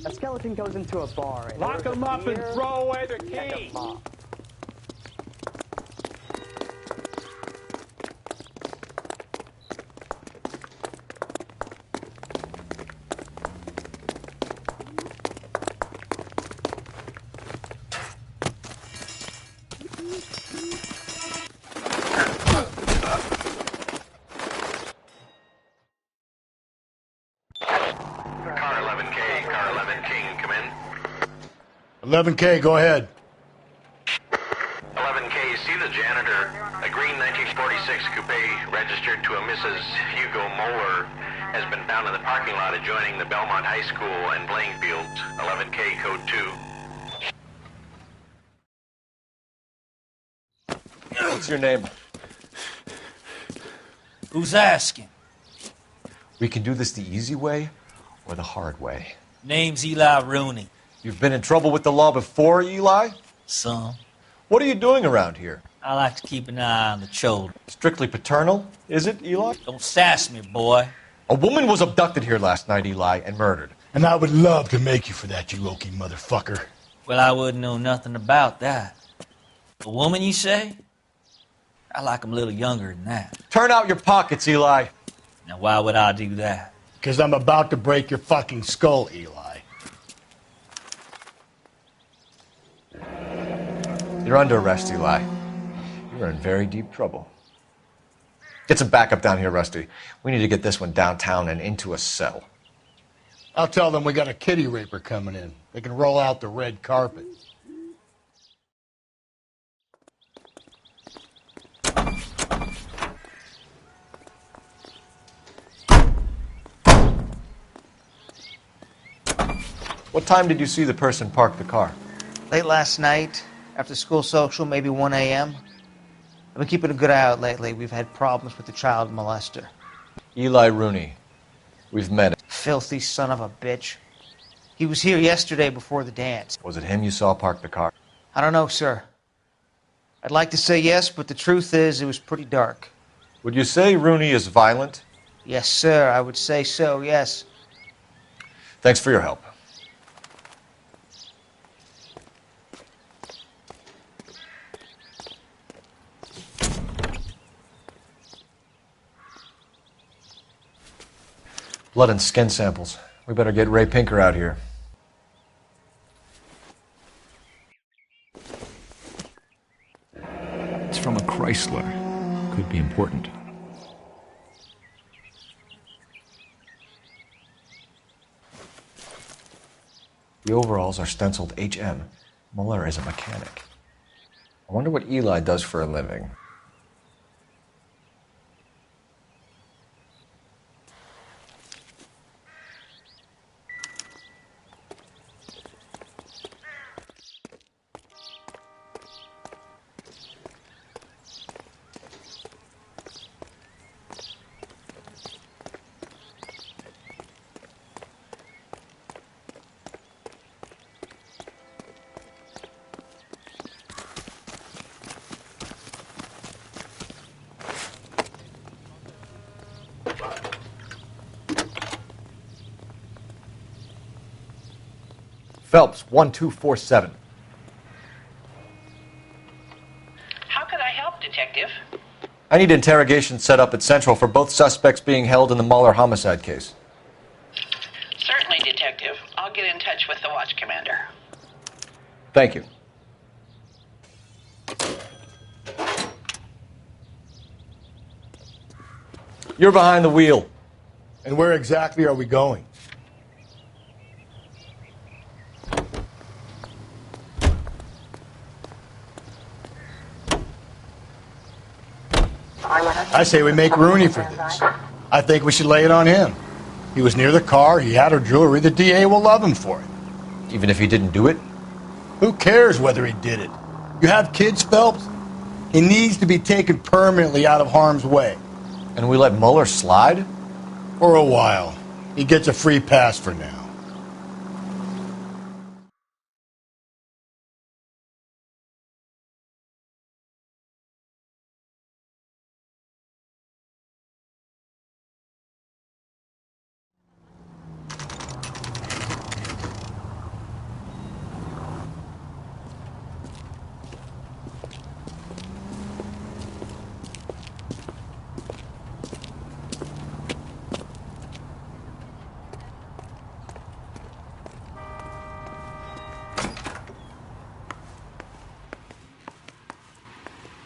A skeleton goes into a bar. And Lock him up and throw away the key. 11K, car 11 King, come in. 11K, go ahead. 11K, see the janitor. A green 1946 coupe registered to a Mrs. Hugo Moeller has been found in the parking lot adjoining the Belmont High School and playing fields. 11K, code 2. What's your name? Who's asking? We can do this the easy way or the hard way. Name's Eli Rooney. You've been in trouble with the law before, Eli? Some. What are you doing around here? I like to keep an eye on the children. Strictly paternal, is it, Eli? Don't sass me, boy. A woman was abducted here last night, Eli, and murdered. And I would love to make you for that, you oaky motherfucker. Well, I wouldn't know nothing about that. A woman, you say? I like 'em a little younger than that. Turn out your pockets, Eli. Now, why would I do that? Because I'm about to break your fucking skull, Eli. You're under arrest, Eli. You're in very deep trouble. Get some backup down here, Rusty. We need to get this one downtown and into a cell. I'll tell them we got a kitty raper coming in. They can roll out the red carpet. What time did you see the person park the car? Late last night, after school social, maybe 1 a.m. I've been keeping a good eye out lately. We've had problems with the child molester. Eli Rooney. We've met him. Filthy son of a bitch. He was here yesterday before the dance. Was it him you saw park the car? I don't know, sir. I'd like to say yes, but the truth is it was pretty dark. Would you say Rooney is violent? Yes, sir. I would say so, yes. Thanks for your help. Blood and skin samples. We better get Ray Pinker out here. It's from a Chrysler. Could be important. The overalls are stenciled HM. Muller is a mechanic. I wonder what Eli does for a living. Phelps, 1247. How could I help, Detective? I need interrogation set up at Central for both suspects being held in the Mahler homicide case. Certainly, Detective. I'll get in touch with the watch commander. Thank you. You're behind the wheel. And where exactly are we going? I say we make Rooney for this. I think we should lay it on him. He was near the car, he had her jewelry, the DA will love him for it. Even if he didn't do it? Who cares whether he did it? You have kids, Phelps? He needs to be taken permanently out of harm's way. And we let Muller slide? For a while. He gets a free pass for now.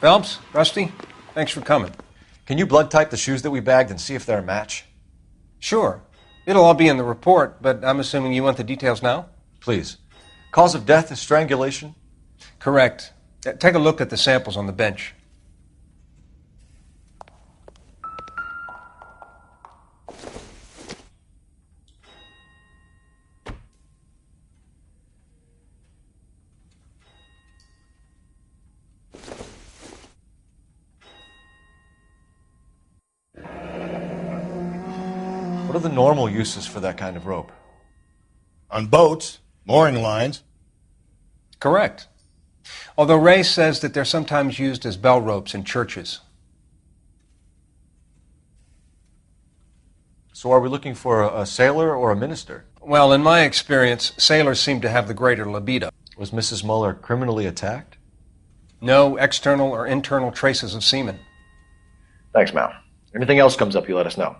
Phelps, Rusty, thanks for coming. Can you blood type the shoes that we bagged and see if they're a match? Sure. It'll all be in the report, but I'm assuming you want the details now? Please. Cause of death is strangulation? Correct. Take a look at the samples on the bench. What are the normal uses for that kind of rope? On boats, mooring lines. Correct. Although Ray says that they're sometimes used as bell ropes in churches. So are we looking for a sailor or a minister? Well, in my experience, sailors seem to have the greater libido. Was Mrs. Muller criminally attacked? No external or internal traces of semen. Thanks, Mal. Anything else comes up, you let us know.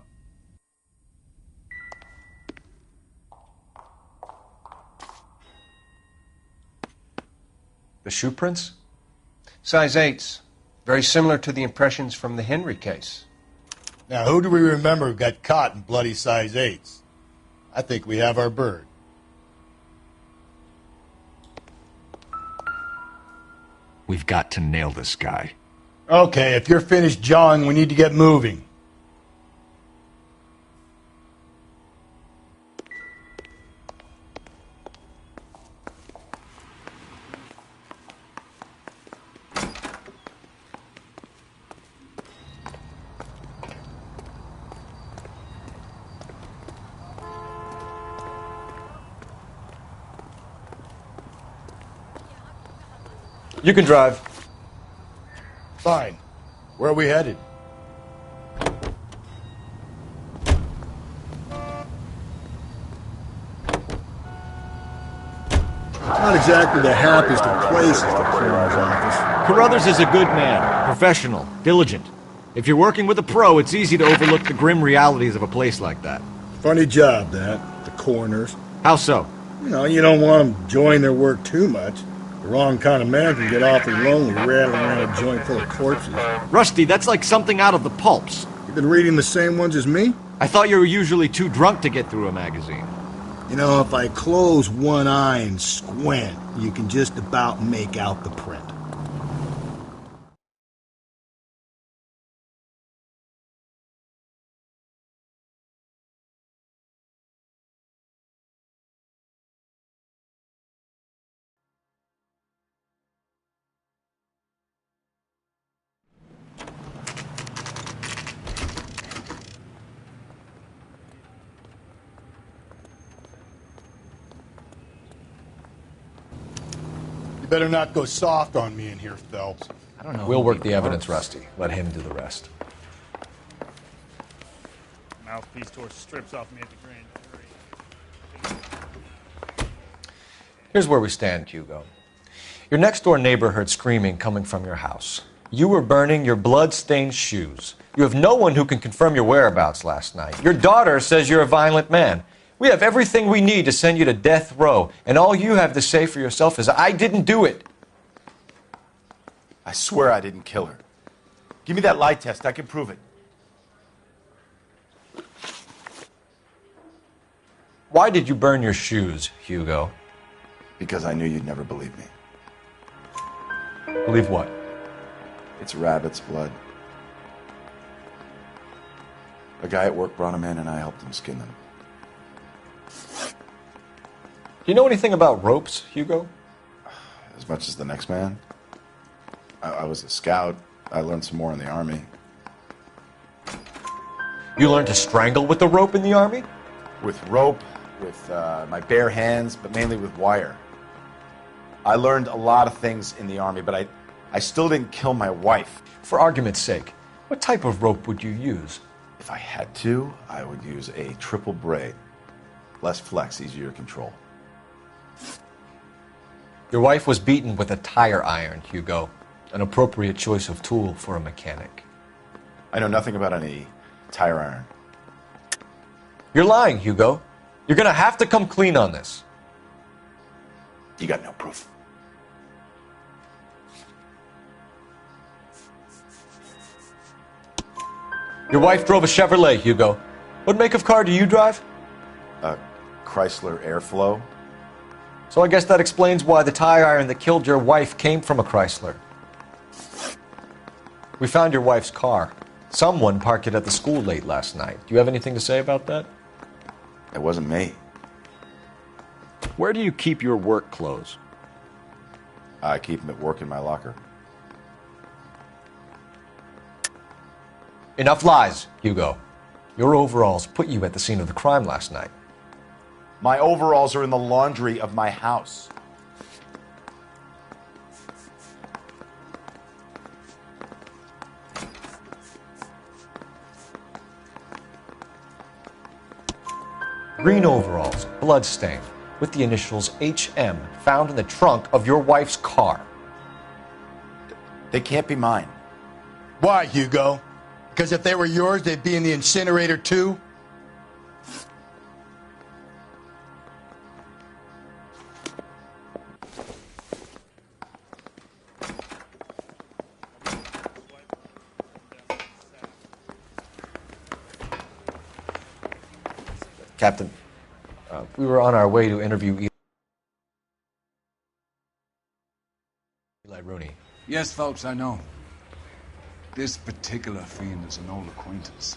The shoe prints? Size 8s. Very similar to the impressions from the Henry case. Now, who do we remember got caught in bloody size 8s? I think we have our bird. We've got to nail this guy. Okay, if you're finished jawing, we need to get moving. You can drive. Fine. Where are we headed? Not exactly the happiest of places for Coroner's office. Carruthers is a good man, professional, diligent. If you're working with a pro, it's easy to overlook the grim realities of a place like that. Funny job, that. The Coroner's. How so? You know, you don't want them enjoying their work too much. The wrong kind of man can get awfully lonely rattling around a joint full of corpses. Rusty, that's like something out of the pulps. You've been reading the same ones as me? I thought you were usually too drunk to get through a magazine. You know, if I close one eye and squint, you can just about make out the print. You better not go soft on me in here, Phelps. I don't know. We'll work the evidence, Rusty. Let him do the rest. Mouthpiece tore strips off me at the grand jury. Here's where we stand, Hugo. Your next-door neighbor heard screaming coming from your house. You were burning your blood-stained shoes. You have no one who can confirm your whereabouts last night. Your daughter says you're a violent man. We have everything we need to send you to death row, and all you have to say for yourself is, I didn't do it. I swear I didn't kill her. Give me that lie test. I can prove it. Why did you burn your shoes, Hugo? Because I knew you'd never believe me. Believe what? It's rabbit's blood. A guy at work brought them in and I helped him skin them. Do you know anything about ropes, Hugo? As much as the next man. I was a scout. I learned some more in the Army. You learned to strangle with the rope in the Army? With rope, with my bare hands, but mainly with wire. I learned a lot of things in the Army, but I still didn't kill my wife. For argument's sake, what type of rope would you use? If I had to, I would use a triple braid. Less flex, easier to control. Your wife was beaten with a tire iron, Hugo. An appropriate choice of tool for a mechanic. I know nothing about any tire iron. You're lying, Hugo. You're gonna have to come clean on this. You got no proof. Your wife drove a Chevrolet, Hugo. What make of car do you drive? A Chrysler Airflow. So I guess that explains why the tire iron that killed your wife came from a Chrysler. We found your wife's car. Someone parked it at the school late last night. Do you have anything to say about that? It wasn't me. Where do you keep your work clothes? I keep them at work in my locker. Enough lies, Hugo. Your overalls put you at the scene of the crime last night. My overalls are in the laundry of my house. Green overalls, bloodstained, with the initials HM found in the trunk of your wife's car. They can't be mine. Why, Hugo? Because if they were yours, they'd be in the incinerator too? Captain, we were on our way to interview Eli Rooney. Yes, Phelps, I know. This particular fiend is an old acquaintance.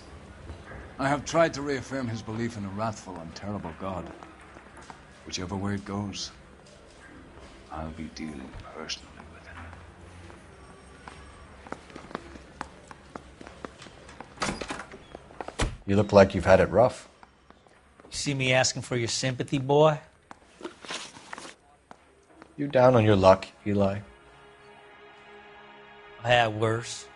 I have tried to reaffirm his belief in a wrathful and terrible God. Whichever way it goes, I'll be dealing personally with him. You look like you've had it rough. You see me asking for your sympathy, boy? You down on your luck, Eli? I had worse.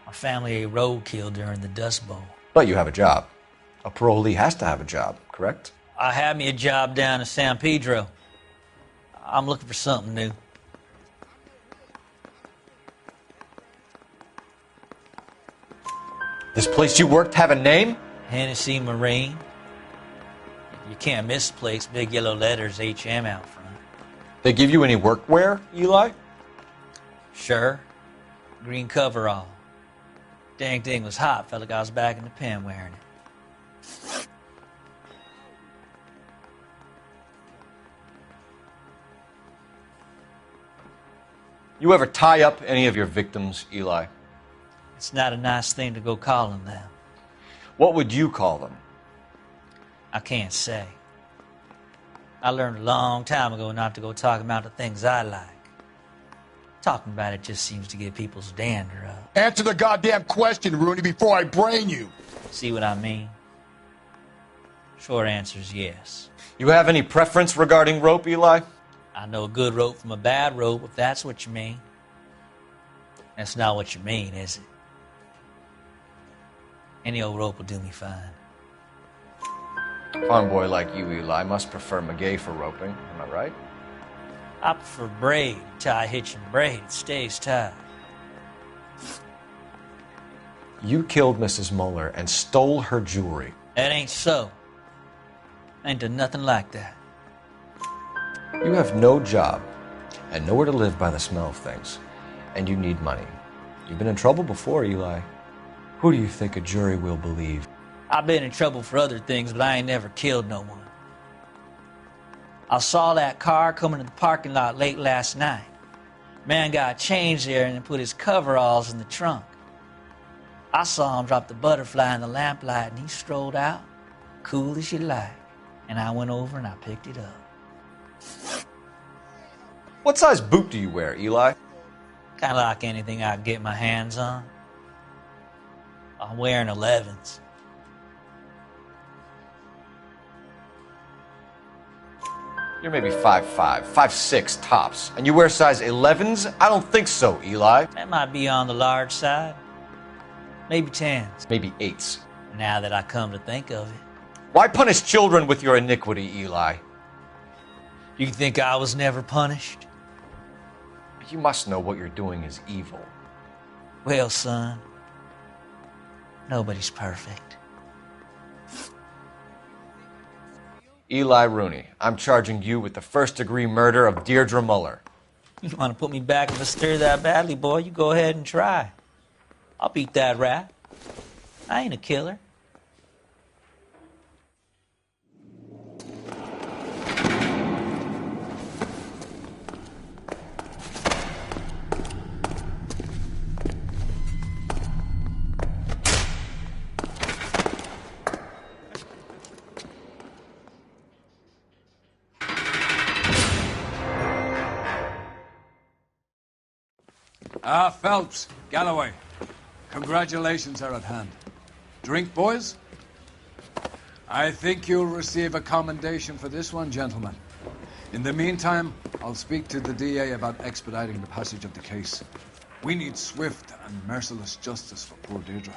My family ate roadkill during the Dust Bowl. But you have a job. A parolee has to have a job, correct? I had me a job down in San Pedro. I'm looking for something new. This place you worked have a name? Hennessy Marine. You can't miss the place. Big yellow letters, HM out front. They give you any workwear, Eli? Sure. Green coverall. Dang thing was hot. Felt like I was back in the pen wearing it. You ever tie up any of your victims, Eli? It's not a nice thing to go calling them. What would you call them? I can't say. I learned a long time ago not to go talking about the things I like. Talking about it just seems to get people's dander up. Answer the goddamn question, Rooney, before I brain you. See what I mean? Short answer is yes. You have any preference regarding rope, Eli? I know a good rope from a bad rope, if that's what you mean. That's not what you mean, is it? Any old rope will do me fine. A farm boy like you, Eli, must prefer Magay for roping. Am I right? I prefer braid. Tie, hitch, and braid. It stays tied. You killed Mrs. Muller and stole her jewelry. That ain't so. I ain't done nothing like that. You have no job and nowhere to live by the smell of things. And you need money. You've been in trouble before, Eli. Who do you think a jury will believe? I've been in trouble for other things, but I ain't never killed no one. I saw that car coming to the parking lot late last night. Man got changed there and then put his coveralls in the trunk. I saw him drop the butterfly in the lamplight and he strolled out, cool as you like. And I went over and I picked it up. What size boot do you wear, Eli? Kind of like anything I can get my hands on. I'm wearing 11s. You're maybe 5'5", 5'6", tops. And you wear size 11s? I don't think so, Eli. That might be on the large side. Maybe 10s. Maybe 8s. Now that I come to think of it. Why punish children with your iniquity, Eli? You think I was never punished? You must know what you're doing is evil. Well, son, nobody's perfect. Eli Rooney, I'm charging you with the first-degree murder of Deirdre Muller. You want to put me back if I stir that badly, boy? You go ahead and try. I'll beat that rap. I ain't a killer. Phelps, Galloway. Congratulations are at hand. Drink, boys? I think you'll receive a commendation for this one, gentlemen. In the meantime, I'll speak to the DA about expediting the passage of the case. We need swift and merciless justice for poor Deirdre.